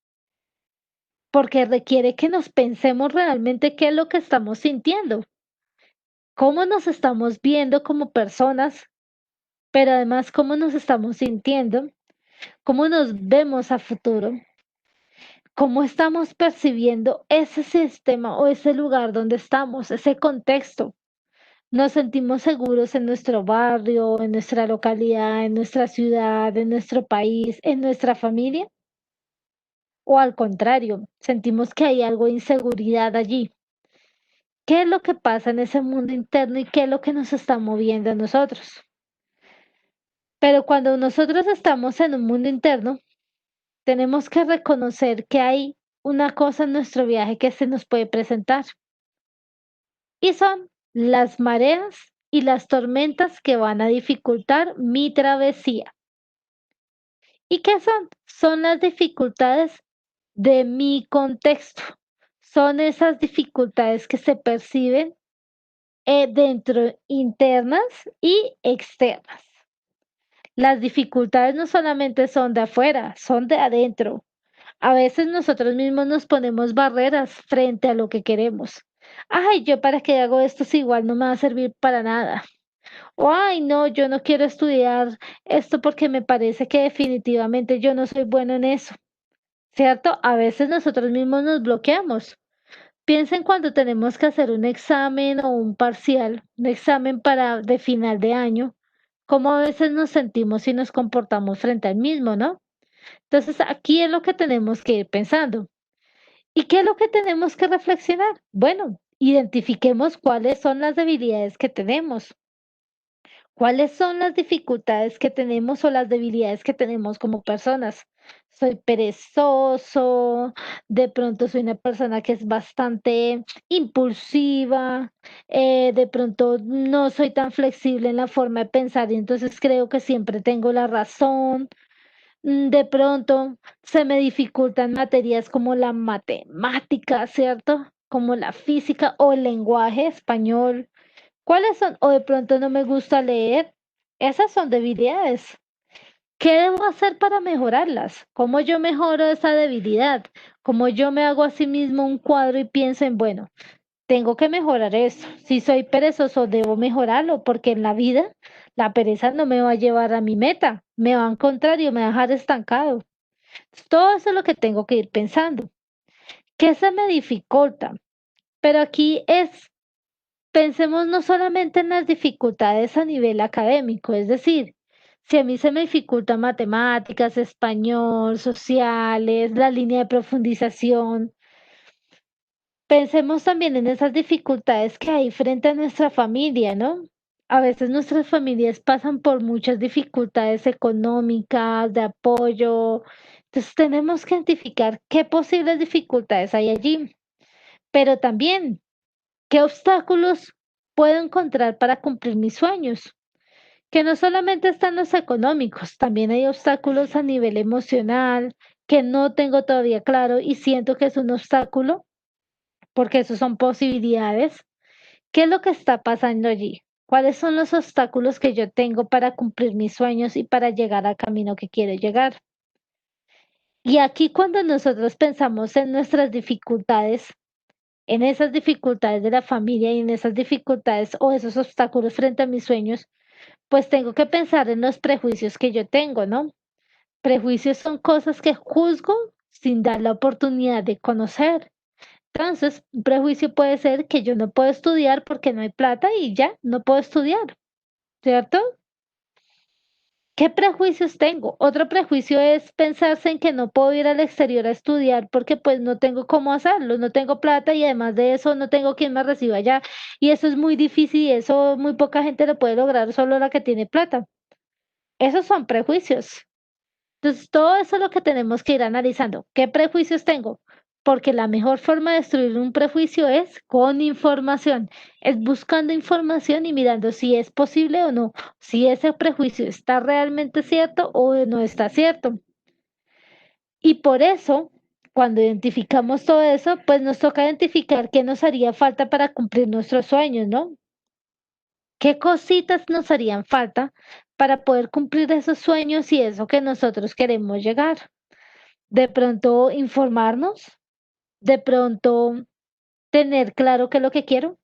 S1: Porque requiere que nos pensemos realmente qué es lo que estamos sintiendo, cómo nos estamos viendo como personas, pero además cómo nos estamos sintiendo, cómo nos vemos a futuro, cómo estamos percibiendo ese sistema o ese lugar donde estamos, ese contexto. Nos sentimos seguros en nuestro barrio, en nuestra localidad, en nuestra ciudad, en nuestro país, en nuestra familia. O al contrario, sentimos que hay algo de inseguridad allí. ¿Qué es lo que pasa en ese mundo interno y qué es lo que nos está moviendo a nosotros? Pero cuando nosotros estamos en un mundo interno, tenemos que reconocer que hay una cosa en nuestro viaje que se nos puede presentar y son las mareas y las tormentas que van a dificultar mi travesía. ¿Y qué son? Son las dificultades de mi contexto. Son esas dificultades que se perciben dentro, internas y externas. Las dificultades no solamente son de afuera, son de adentro. A veces nosotros mismos nos ponemos barreras frente a lo que queremos. Ay, yo para qué hago esto si igual no me va a servir para nada. O ay, no, yo no quiero estudiar esto porque me parece que definitivamente yo no soy bueno en eso. ¿Cierto? A veces nosotros mismos nos bloqueamos. Piensen cuando tenemos que hacer un examen o un parcial, un examen para de final de año, cómo a veces nos sentimos y nos comportamos frente al mismo, ¿no? Entonces, aquí es lo que tenemos que ir pensando. ¿Y qué es lo que tenemos que reflexionar? Bueno, identifiquemos cuáles son las debilidades que tenemos. ¿Cuáles son las dificultades que tenemos o las debilidades que tenemos como personas? Soy perezoso, de pronto soy una persona que es bastante impulsiva, de pronto no soy tan flexible en la forma de pensar y entonces creo que siempre tengo la razón. De pronto se me dificultan materias como la matemática, ¿cierto? Como la física o el lenguaje español. ¿Cuáles son? O de pronto no me gusta leer. Esas son debilidades. ¿Qué debo hacer para mejorarlas? ¿Cómo yo mejoro esa debilidad? ¿Cómo yo me hago a sí mismo un cuadro y pienso en, bueno, tengo que mejorar eso? Si soy perezoso, debo mejorarlo porque en la vida la pereza no me va a llevar a mi meta, me va a encontrar y me va a dejar estancado. Todo eso es lo que tengo que ir pensando. ¿Qué se me dificulta? Pero aquí es pensemos no solamente en las dificultades a nivel académico, es decir, si a mí se me dificulta matemáticas, español, sociales, la línea de profundización, pensemos también en esas dificultades que hay frente a nuestra familia, ¿no? A veces nuestras familias pasan por muchas dificultades económicas, de apoyo, entonces tenemos que identificar qué posibles dificultades hay allí, pero también ¿qué obstáculos puedo encontrar para cumplir mis sueños? Que no solamente están los económicos, también hay obstáculos a nivel emocional que no tengo todavía claro y siento que es un obstáculo porque esos son posibilidades. ¿Qué es lo que está pasando allí? ¿Cuáles son los obstáculos que yo tengo para cumplir mis sueños y para llegar al camino que quiero llegar? Y aquí cuando nosotros pensamos en nuestras dificultades, en esas dificultades de la familia y en esas dificultades o esos obstáculos frente a mis sueños, pues tengo que pensar en los prejuicios que yo tengo, ¿no? Prejuicios son cosas que juzgo sin dar la oportunidad de conocer. Entonces, un prejuicio puede ser que yo no puedo estudiar porque no hay plata y ya, no puedo estudiar, ¿cierto? ¿Qué prejuicios tengo? Otro prejuicio es pensarse en que no puedo ir al exterior a estudiar porque pues no tengo cómo hacerlo, no tengo plata y además de eso no tengo quien me reciba allá. Y eso es muy difícil y eso muy poca gente lo puede lograr, solo la que tiene plata. Esos son prejuicios. Entonces, todo eso es lo que tenemos que ir analizando. ¿Qué prejuicios tengo? Porque la mejor forma de destruir un prejuicio es con información, es buscando información y mirando si es posible o no, si ese prejuicio está realmente cierto o no está cierto. Y por eso, cuando identificamos todo eso, pues nos toca identificar qué nos haría falta para cumplir nuestros sueños, ¿no? ¿Qué cositas nos harían falta para poder cumplir esos sueños y eso que nosotros queremos llegar? De pronto informarnos, de pronto tener claro qué es lo que quiero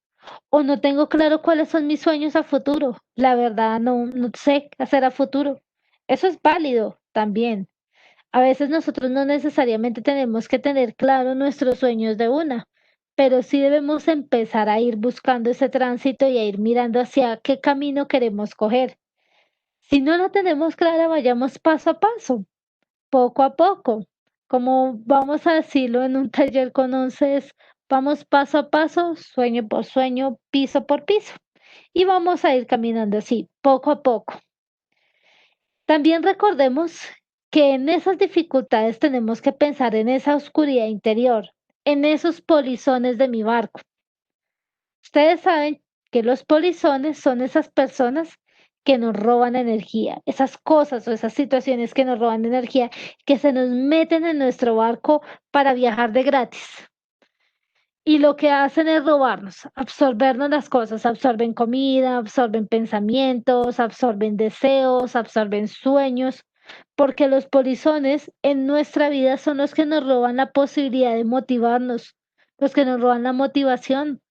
S1: o no tengo claro cuáles son mis sueños a futuro. La verdad no sé qué hacer a futuro. Eso es válido también. A veces nosotros no necesariamente tenemos que tener claro nuestros sueños de una, pero sí debemos empezar a ir buscando ese tránsito y a ir mirando hacia qué camino queremos coger. Si no lo tenemos clara, vayamos paso a paso, poco a poco, como vamos a decirlo en un taller con 11, vamos paso a paso, sueño por sueño, piso por piso, y vamos a ir caminando así, poco a poco. También recordemos que en esas dificultades tenemos que pensar en esa oscuridad interior, en esos polizones de mi barco. Ustedes saben que los polizones son esas personas que nos roban energía, esas cosas o esas situaciones que nos roban energía, que se nos meten en nuestro barco para viajar de gratis. Y lo que hacen es robarnos, absorbernos las cosas, absorben comida, absorben pensamientos, absorben deseos, absorben sueños, porque los polizones en nuestra vida son los que nos roban la posibilidad de motivarnos, los que nos roban la motivación,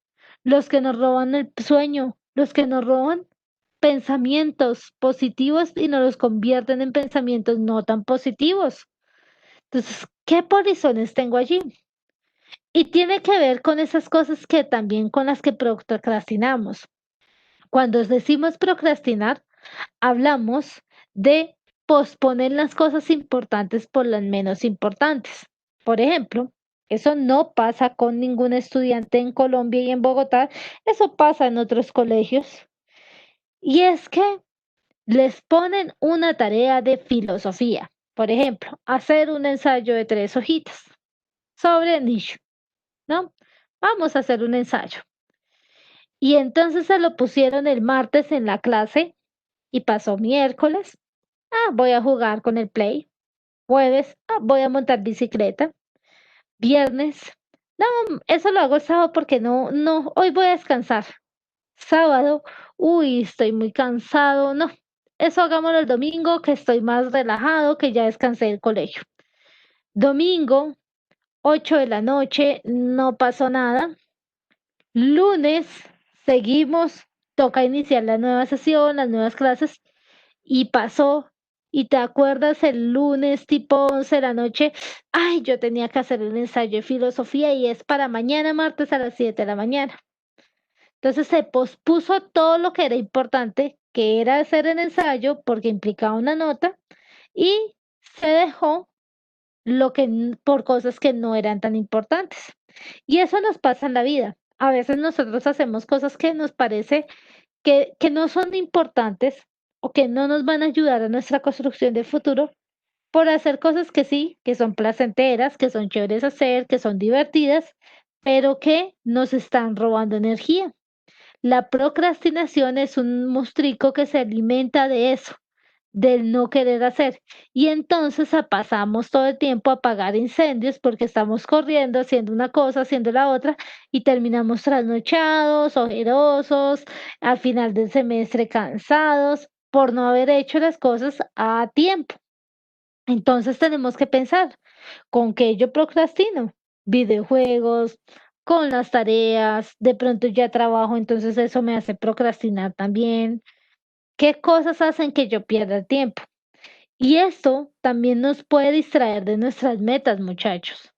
S1: los que nos roban el sueño, los que nos roban pensamientos positivos y nos los convierten en pensamientos no tan positivos. Entonces, ¿qué polizones tengo allí? Y tiene que ver con esas cosas que también con las que procrastinamos. Cuando decimos procrastinar, hablamos de posponer las cosas importantes por las menos importantes. Por ejemplo, eso no pasa con ningún estudiante en Colombia y en Bogotá, eso pasa en otros colegios. Y es que les ponen una tarea de filosofía. Por ejemplo, hacer un ensayo de 3 hojitas sobre Nietzsche, ¿no? Vamos a hacer un ensayo. Y entonces se lo pusieron el martes en la clase y pasó miércoles. Voy a jugar con el Play. Jueves, voy a montar bicicleta. Viernes, no, eso lo hago el sábado porque no, hoy voy a descansar. Sábado, uy, estoy muy cansado. No, eso hagámoslo el domingo, que estoy más relajado, que ya descansé del colegio. Domingo, 8 de la noche, no pasó nada. Lunes, seguimos, toca iniciar la nueva sesión, las nuevas clases, y pasó. ¿Y te acuerdas el lunes tipo 11 de la noche? Ay, yo tenía que hacer un ensayo de filosofía y es para mañana, martes a las 7 de la mañana. Entonces se pospuso todo lo que era importante, que era hacer el ensayo porque implicaba una nota, y se dejó lo que por cosas que no eran tan importantes. Y eso nos pasa en la vida. A veces nosotros hacemos cosas que nos parece que no son importantes o que no nos van a ayudar a nuestra construcción de futuro por hacer cosas que sí, que son placenteras, que son chéveres hacer, que son divertidas, pero que nos están robando energía. La procrastinación es un mostrico que se alimenta de eso, del no querer hacer. Y entonces pasamos todo el tiempo a apagar incendios porque estamos corriendo, haciendo una cosa, haciendo la otra, y terminamos trasnochados, ojerosos, al final del semestre cansados por no haber hecho las cosas a tiempo. Entonces tenemos que pensar, ¿con qué yo procrastino? Videojuegos, con las tareas, de pronto ya trabajo, entonces eso me hace procrastinar también. ¿Qué cosas hacen que yo pierda el tiempo? Y esto también nos puede distraer de nuestras metas, muchachos,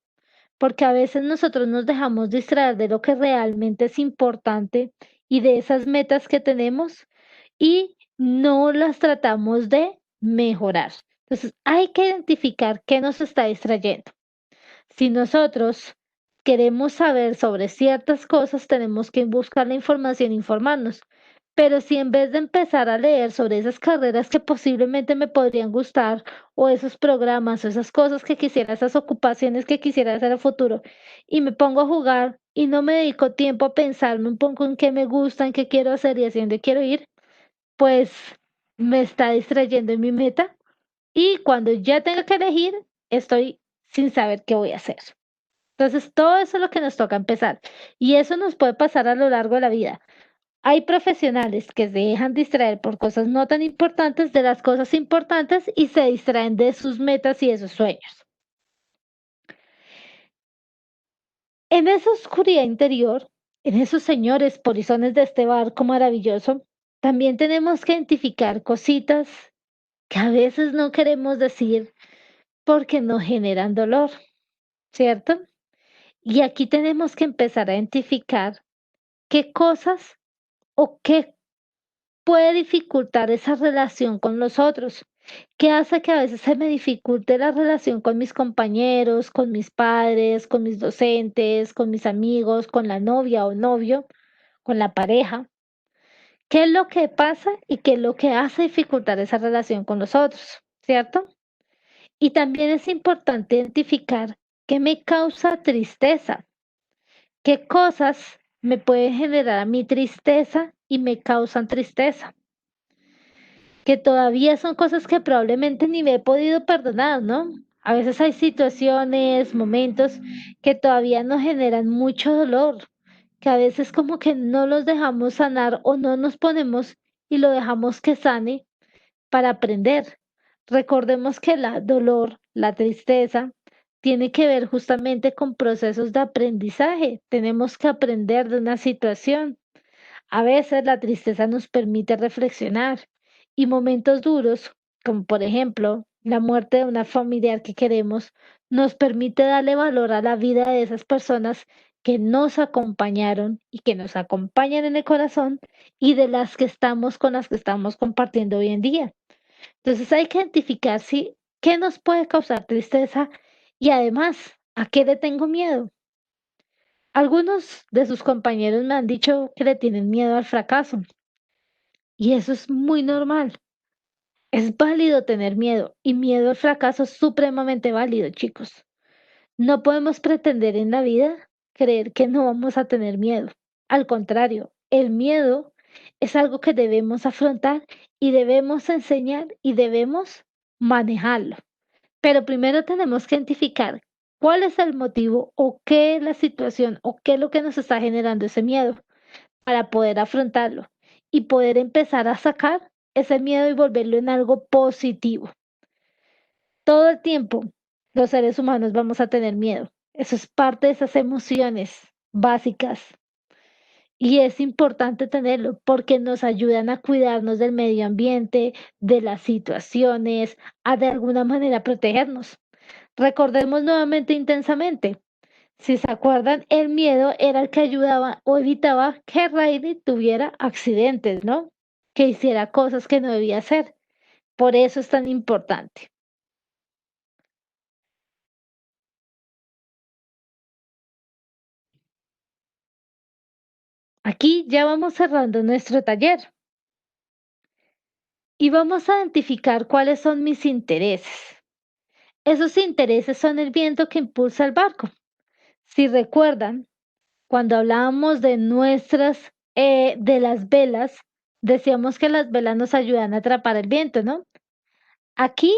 S1: porque a veces nosotros nos dejamos distraer de lo que realmente es importante y de esas metas que tenemos y no las tratamos de mejorar. Entonces, hay que identificar qué nos está distrayendo. Si nosotros queremos saber sobre ciertas cosas, tenemos que buscar la información, informarnos. Pero si en vez de empezar a leer sobre esas carreras que posiblemente me podrían gustar, o esos programas, o esas cosas que quisiera, esas ocupaciones que quisiera hacer a futuro, y me pongo a jugar y no me dedico tiempo a pensarme un poco en qué me gusta, en qué quiero hacer y hacia dónde quiero ir, pues me está distrayendo en mi meta. Y cuando ya tenga que elegir, estoy sin saber qué voy a hacer. Entonces, todo eso es lo que nos toca empezar. Y eso nos puede pasar a lo largo de la vida. Hay profesionales que se dejan distraer por cosas no tan importantes de las cosas importantes y se distraen de sus metas y de sus sueños. En esa oscuridad interior, en esos señores polizones de este barco maravilloso, también tenemos que identificar cositas que a veces no queremos decir porque nos generan dolor, ¿cierto? Y aquí tenemos que empezar a identificar qué cosas o qué puede dificultar esa relación con los otros. ¿Qué hace que a veces se me dificulte la relación con mis compañeros, con mis padres, con mis docentes, con mis amigos, con la novia o novio, con la pareja? ¿Qué es lo que pasa y qué es lo que hace dificultar esa relación con los otros? ¿Cierto? Y también es importante identificar qué me causa tristeza, qué cosas me pueden generar a mí tristeza y me causan tristeza. Que todavía son cosas que probablemente ni me he podido perdonar, ¿no? A veces hay situaciones, momentos que todavía nos generan mucho dolor, que a veces como que no los dejamos sanar o no nos ponemos y lo dejamos que sane para aprender. Recordemos que el dolor, la tristeza, tiene que ver justamente con procesos de aprendizaje. Tenemos que aprender de una situación. A veces la tristeza nos permite reflexionar y momentos duros, como por ejemplo la muerte de una familiar que queremos, nos permite darle valor a la vida de esas personas que nos acompañaron y que nos acompañan en el corazón y de las que estamos con las que estamos compartiendo hoy en día. Entonces hay que identificar si qué nos puede causar tristeza y además a qué le tengo miedo. Algunos de sus compañeros me han dicho que le tienen miedo al fracaso y eso es muy normal. Es válido tener miedo y miedo al fracaso es supremamente válido, chicos. No podemos pretender en la vida creer que no vamos a tener miedo. Al contrario, el miedo es algo que debemos afrontar y debemos enseñar y debemos manejarlo. Pero primero tenemos que identificar cuál es el motivo o qué es la situación o qué es lo que nos está generando ese miedo para poder afrontarlo y poder empezar a sacar ese miedo y volverlo en algo positivo. Todo el tiempo los seres humanos vamos a tener miedo. Eso es parte de esas emociones básicas y es importante tenerlo porque nos ayudan a cuidarnos del medio ambiente, de las situaciones, a de alguna manera protegernos. Recordemos nuevamente intensamente. Si se acuerdan, el miedo era el que ayudaba o evitaba que Riley tuviera accidentes, ¿no? Que hiciera cosas que no debía hacer. Por eso es tan importante. Aquí ya vamos cerrando nuestro taller y vamos a identificar cuáles son mis intereses. Esos intereses son el viento que impulsa el barco. Si recuerdan, cuando hablábamos de de las velas, decíamos que las velas nos ayudan a atrapar el viento, ¿no? Aquí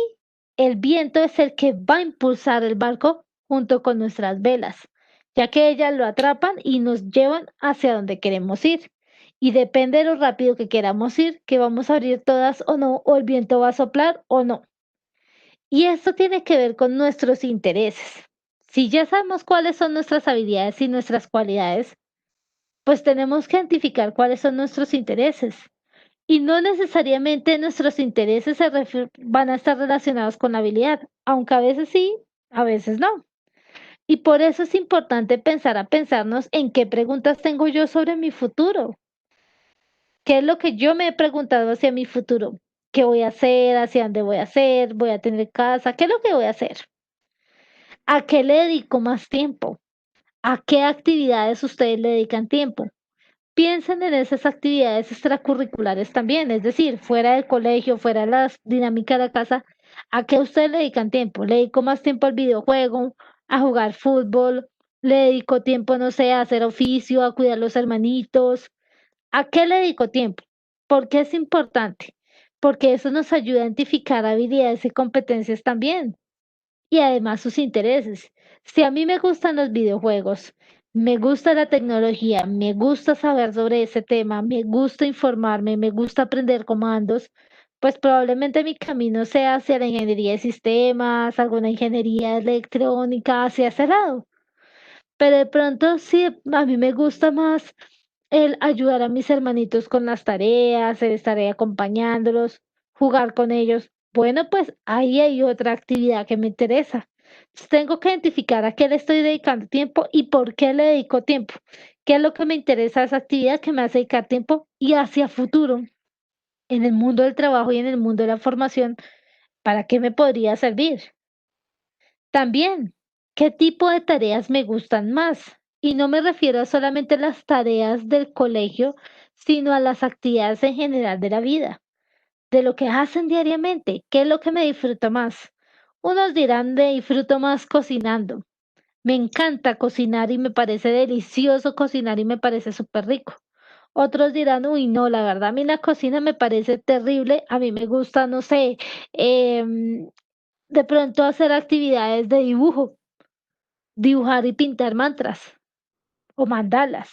S1: el viento es el que va a impulsar el barco junto con nuestras velas, ya que ellas lo atrapan y nos llevan hacia donde queremos ir. Y depende de lo rápido que queramos ir, que vamos a abrir todas o no, o el viento va a soplar o no. Y esto tiene que ver con nuestros intereses. Si ya sabemos cuáles son nuestras habilidades y nuestras cualidades, pues tenemos que identificar cuáles son nuestros intereses. Y no necesariamente nuestros intereses van a estar relacionados con la habilidad, aunque a veces sí, a veces no. Y por eso es importante pensarnos en qué preguntas tengo yo sobre mi futuro. ¿Qué es lo que yo me he preguntado hacia mi futuro? ¿Qué voy a hacer? ¿Hacia dónde voy a hacer? ¿Voy a tener casa? ¿Qué es lo que voy a hacer? ¿A qué le dedico más tiempo? ¿A qué actividades ustedes le dedican tiempo? Piensen en esas actividades extracurriculares también, es decir, fuera del colegio, fuera de las dinámicas de la casa, ¿a qué ustedes le dedican tiempo? ¿Le dedico más tiempo al videojuego, a jugar fútbol? ¿Le dedico tiempo, no sé, a hacer oficio, a cuidar los hermanitos? ¿A qué le dedico tiempo? ¿Por qué es importante? Porque eso nos ayuda a identificar habilidades y competencias también. Y además sus intereses. Si a mí me gustan los videojuegos, me gusta la tecnología, me gusta saber sobre ese tema, me gusta informarme, me gusta aprender comandos, pues probablemente mi camino sea hacia la ingeniería de sistemas, alguna ingeniería electrónica, hacia ese lado. Pero de pronto sí, a mí me gusta más el ayudar a mis hermanitos con las tareas, el estar ahí acompañándolos, jugar con ellos. Bueno, pues ahí hay otra actividad que me interesa. Entonces, tengo que identificar a qué le estoy dedicando tiempo y por qué le dedico tiempo. ¿Qué es lo que me interesa esa actividad que me hace dedicar tiempo y hacia futuro en el mundo del trabajo y en el mundo de la formación? ¿Para qué me podría servir? También, ¿qué tipo de tareas me gustan más? Y no me refiero a solamente las tareas del colegio, sino a las actividades en general de la vida, de lo que hacen diariamente. ¿Qué es lo que me disfruta más? Unos dirán, me disfruto más cocinando. Me encanta cocinar y me parece delicioso cocinar y me parece súper rico. Otros dirán, uy, no, la verdad, a mí la cocina me parece terrible. A mí me gusta, no sé, em, de pronto hacer actividades de dibujo, dibujar y pintar mantras o mandalas.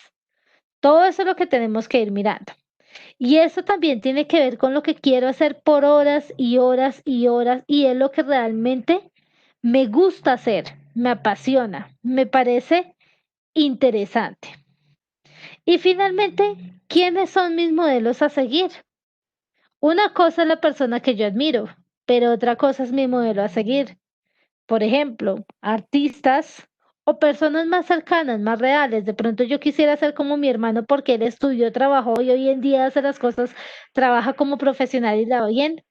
S1: Todo eso es lo que tenemos que ir mirando. Y eso también tiene que ver con lo que quiero hacer por horas y horas y horas y es lo que realmente me gusta hacer, me apasiona, me parece interesante. Y finalmente, ¿quiénes son mis modelos a seguir? Una cosa es la persona que yo admiro, pero otra cosa es mi modelo a seguir. Por ejemplo, artistas o personas más cercanas, más reales. De pronto yo quisiera ser como mi hermano porque él estudió, trabajó y hoy en día hace las cosas, trabaja como profesional y la va bien.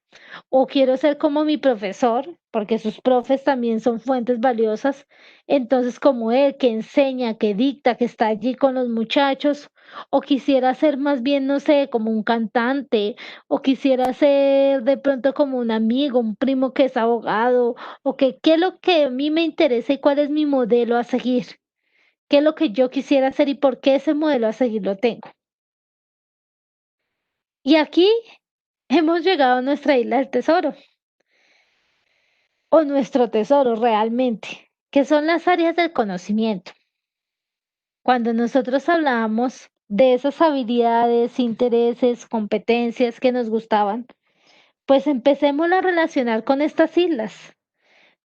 S1: O quiero ser como mi profesor, porque sus profes también son fuentes valiosas. Entonces, como él, que enseña, que dicta, que está allí con los muchachos. O quisiera ser más bien, no sé, como un cantante. O quisiera ser de pronto como un amigo, un primo que es abogado. O que qué es lo que a mí me interesa y cuál es mi modelo a seguir. ¿Qué es lo que yo quisiera hacer y por qué ese modelo a seguir lo tengo? Y aquí hemos llegado a nuestra isla del tesoro o nuestro tesoro realmente, que son las áreas del conocimiento. Cuando nosotros hablábamos de esas habilidades, intereses, competencias que nos gustaban, pues empecemos a relacionar con estas islas,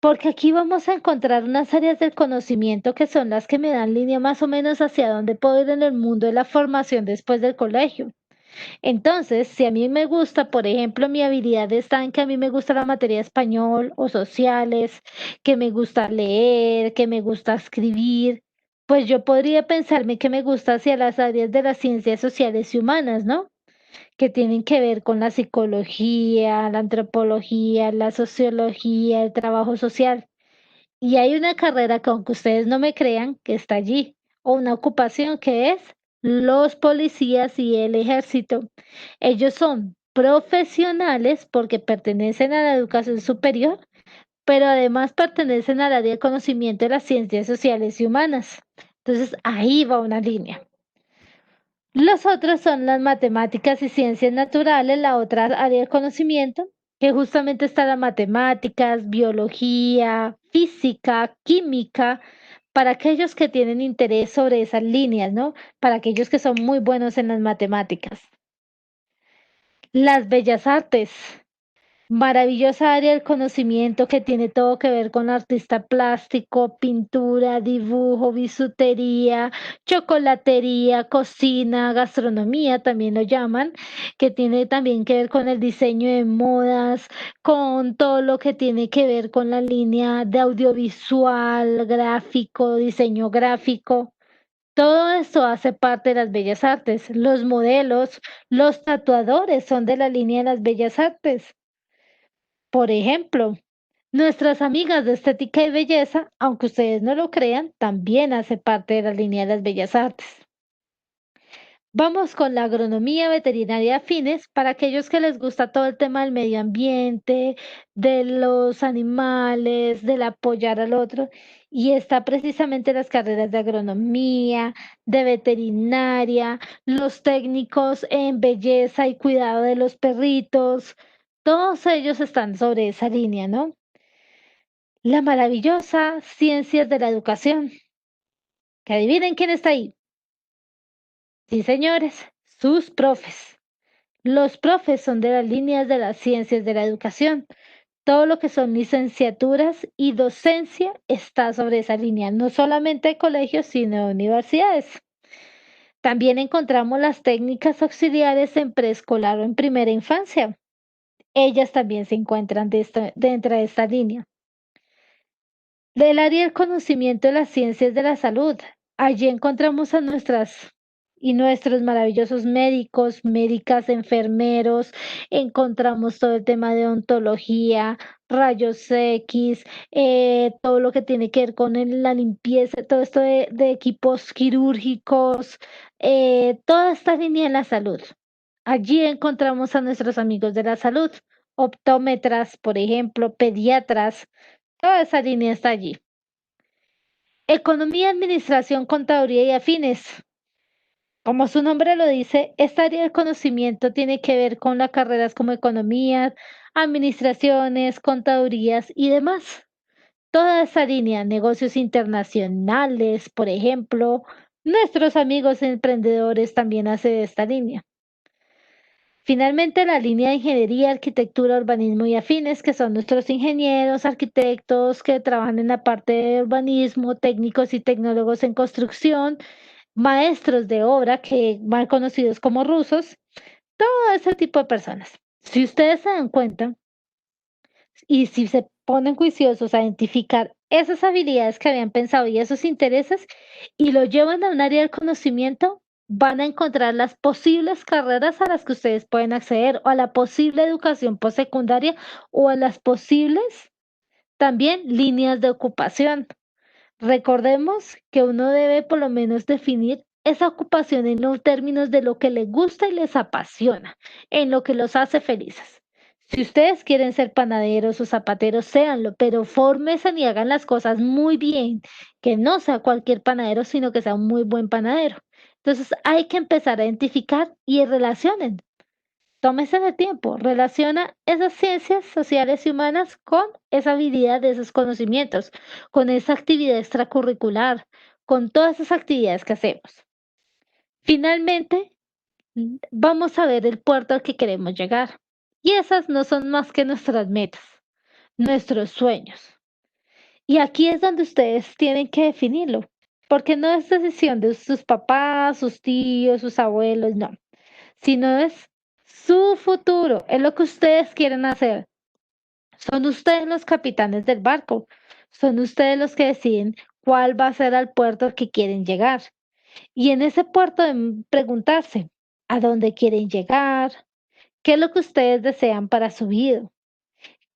S1: porque aquí vamos a encontrar unas áreas del conocimiento que son las que me dan línea más o menos hacia dónde puedo ir en el mundo de la formación después del colegio. Entonces, si a mí me gusta, por ejemplo, mi habilidad está en que a mí me gusta la materia de español o sociales, que me gusta leer, que me gusta escribir, pues yo podría pensarme que me gusta hacia las áreas de las ciencias sociales y humanas, ¿no? Que tienen que ver con la psicología, la antropología, la sociología, el trabajo social. Y hay una carrera que aunque ustedes no me crean, que está allí, o una ocupación que es los policías y el ejército. Ellos son profesionales porque pertenecen a la educación superior, pero además pertenecen al área de conocimiento de las ciencias sociales y humanas. Entonces ahí va una línea. Los otros son las matemáticas y ciencias naturales, la otra área de conocimiento, que justamente está las matemáticas, biología, física, química, para aquellos que tienen interés sobre esas líneas, ¿no? Para aquellos que son muy buenos en las matemáticas. Las bellas artes, Maravillosa área del conocimiento que tiene todo que ver con artista plástico, pintura, dibujo, bisutería, chocolatería, cocina, gastronomía, también lo llaman, que tiene también que ver con el diseño de modas, con todo lo que tiene que ver con la línea de audiovisual, gráfico, diseño gráfico. Todo esto hace parte de las bellas artes. Los modelos, los tatuadores son de la línea de las bellas artes. Por ejemplo, nuestras amigas de estética y belleza, aunque ustedes no lo crean, también hace parte de la línea de las bellas artes. Vamos con la agronomía veterinaria afines para aquellos que les gusta todo el tema del medio ambiente, de los animales, del apoyar al otro. Y está precisamente las carreras de agronomía, de veterinaria, los técnicos en belleza y cuidado de los perritos. Todos ellos están sobre esa línea, ¿no? La maravillosa ciencias de la educación. Que adivinen quién está ahí. Sí, señores, sus profes. Los profes son de las líneas de las ciencias de la educación. Todo lo que son licenciaturas y docencia está sobre esa línea, no solamente de colegios, sino de universidades. También encontramos las técnicas auxiliares en preescolar o en primera infancia. Ellas también se encuentran dentro de esta línea. Del área del conocimiento de las ciencias de la salud. Allí encontramos a nuestras y nuestros maravillosos médicos, médicas, enfermeros, encontramos todo el tema de ontología, rayos X, todo lo que tiene que ver con la limpieza, todo esto de equipos quirúrgicos, toda esta línea de la salud. Allí encontramos a nuestros amigos de la salud, optómetras, por ejemplo, pediatras, toda esa línea está allí. Economía, administración, contaduría y afines. Como su nombre lo dice, esta área del conocimiento tiene que ver con las carreras como economía, administraciones, contadurías y demás. Toda esa línea, negocios internacionales, por ejemplo, nuestros amigos emprendedores también hacen esta línea. Finalmente, la línea de ingeniería, arquitectura, urbanismo y afines, que son nuestros ingenieros, arquitectos que trabajan en la parte de urbanismo, técnicos y tecnólogos en construcción, maestros de obra, que mal conocidos como rusos, todo ese tipo de personas. Si ustedes se dan cuenta y si se ponen juiciosos a identificar esas habilidades que habían pensado y esos intereses y lo llevan a un área del conocimiento, van a encontrar las posibles carreras a las que ustedes pueden acceder o a la posible educación postsecundaria o a las posibles también líneas de ocupación. Recordemos que uno debe por lo menos definir esa ocupación en los términos de lo que les gusta y les apasiona, en lo que los hace felices. Si ustedes quieren ser panaderos o zapateros, séanlo, pero fórmense y hagan las cosas muy bien, que no sea cualquier panadero, sino que sea un muy buen panadero. Entonces hay que empezar a identificar y relacionen. Tómese de tiempo, relaciona esas ciencias sociales y humanas con esa habilidad de esos conocimientos, con esa actividad extracurricular, con todas esas actividades que hacemos. Finalmente, vamos a ver el puerto al que queremos llegar. Y esas no son más que nuestras metas, nuestros sueños. Y aquí es donde ustedes tienen que definirlo, porque no es decisión de sus papás, sus tíos, sus abuelos, no, sino es su futuro, es lo que ustedes quieren hacer. Son ustedes los capitanes del barco, son ustedes los que deciden cuál va a ser el puerto al que quieren llegar. Y en ese puerto deben preguntarse a dónde quieren llegar, qué es lo que ustedes desean para su vida,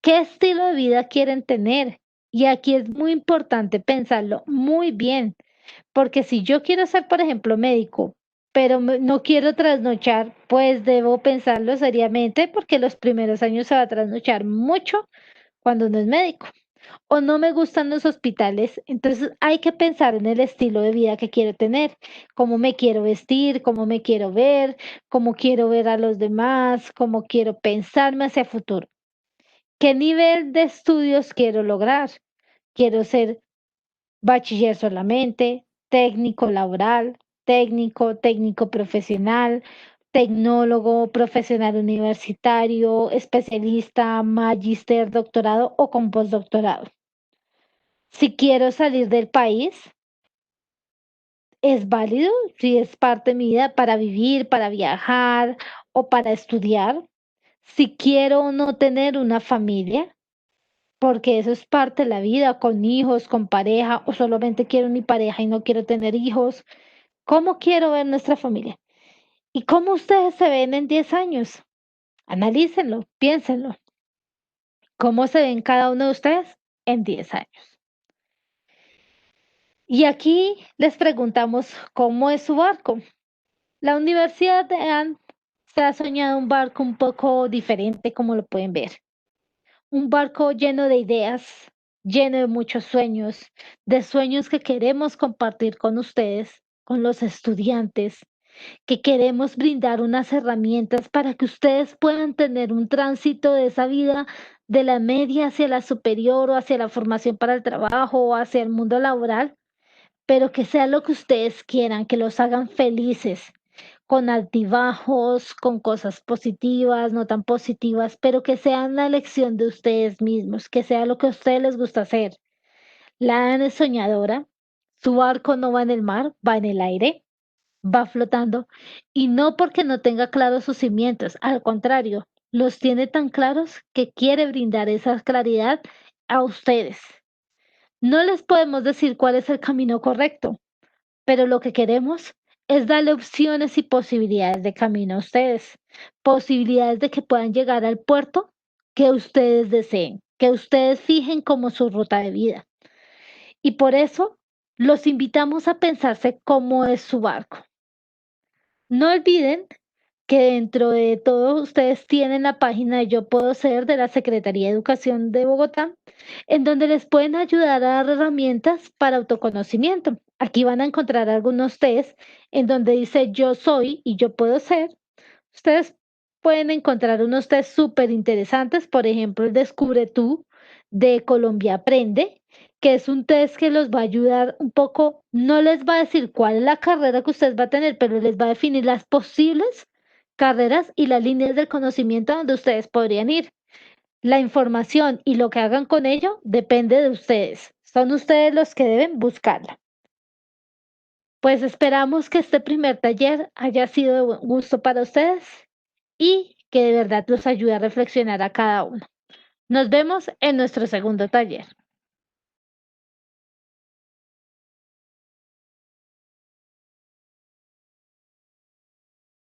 S1: qué estilo de vida quieren tener. Y aquí es muy importante pensarlo muy bien, porque si yo quiero ser, por ejemplo, médico, pero no quiero trasnochar, pues debo pensarlo seriamente porque los primeros años se va a trasnochar mucho cuando uno es médico. O no me gustan los hospitales, entonces hay que pensar en el estilo de vida que quiero tener, cómo me quiero vestir, cómo me quiero ver, cómo quiero ver a los demás, cómo quiero pensarme hacia futuro. ¿Qué nivel de estudios quiero lograr? Quiero ser bachiller solamente, técnico laboral, técnico, técnico profesional, tecnólogo, profesional universitario, especialista, magíster, doctorado o con postdoctorado. Si quiero salir del país, es válido, si es parte de mi vida para vivir, para viajar o para estudiar. Si quiero no tener una familia, porque eso es parte de la vida, con hijos, con pareja, o solamente quiero mi pareja y no quiero tener hijos. ¿Cómo quiero ver nuestra familia? ¿Y cómo ustedes se ven en 10 años? Analícenlo, piénsenlo. ¿Cómo se ven cada uno de ustedes en 10 años? Y aquí les preguntamos, ¿cómo es su barco? La Universidad de Anne se ha soñado un barco un poco diferente, como lo pueden ver. Un barco lleno de ideas, lleno de muchos sueños, de sueños que queremos compartir con ustedes, con los estudiantes, que queremos brindar unas herramientas para que ustedes puedan tener un tránsito de esa vida de la media hacia la superior o hacia la formación para el trabajo o hacia el mundo laboral, pero que sea lo que ustedes quieran, que los hagan felices, con altibajos, con cosas positivas, no tan positivas, pero que sean la elección de ustedes mismos, que sea lo que a ustedes les gusta hacer. La Ana es soñadora, su barco no va en el mar, va en el aire, va flotando, y no porque no tenga claros sus cimientos, al contrario, los tiene tan claros que quiere brindar esa claridad a ustedes. No les podemos decir cuál es el camino correcto, pero lo que queremos es darle opciones y posibilidades de camino a ustedes, posibilidades de que puedan llegar al puerto que ustedes deseen, que ustedes fijen como su ruta de vida. Y por eso los invitamos a pensarse cómo es su barco. No olviden que dentro de todo ustedes tienen la página de Yo Puedo Ser de la Secretaría de Educación de Bogotá, en donde les pueden ayudar a dar herramientas para autoconocimiento. Aquí van a encontrar algunos test en donde dice yo soy y yo puedo ser. Ustedes pueden encontrar unos test súper interesantes, por ejemplo, el Descubre Tú de Colombia Aprende, que es un test que los va a ayudar un poco, no les va a decir cuál es la carrera que ustedes va a tener, pero les va a definir las posibles carreras y las líneas del conocimiento donde ustedes podrían ir. La información y lo que hagan con ello depende de ustedes. Son ustedes los que deben buscarla. Pues esperamos que este primer taller haya sido de buen gusto para ustedes y que de verdad los ayude a reflexionar a cada uno. Nos vemos en nuestro segundo taller.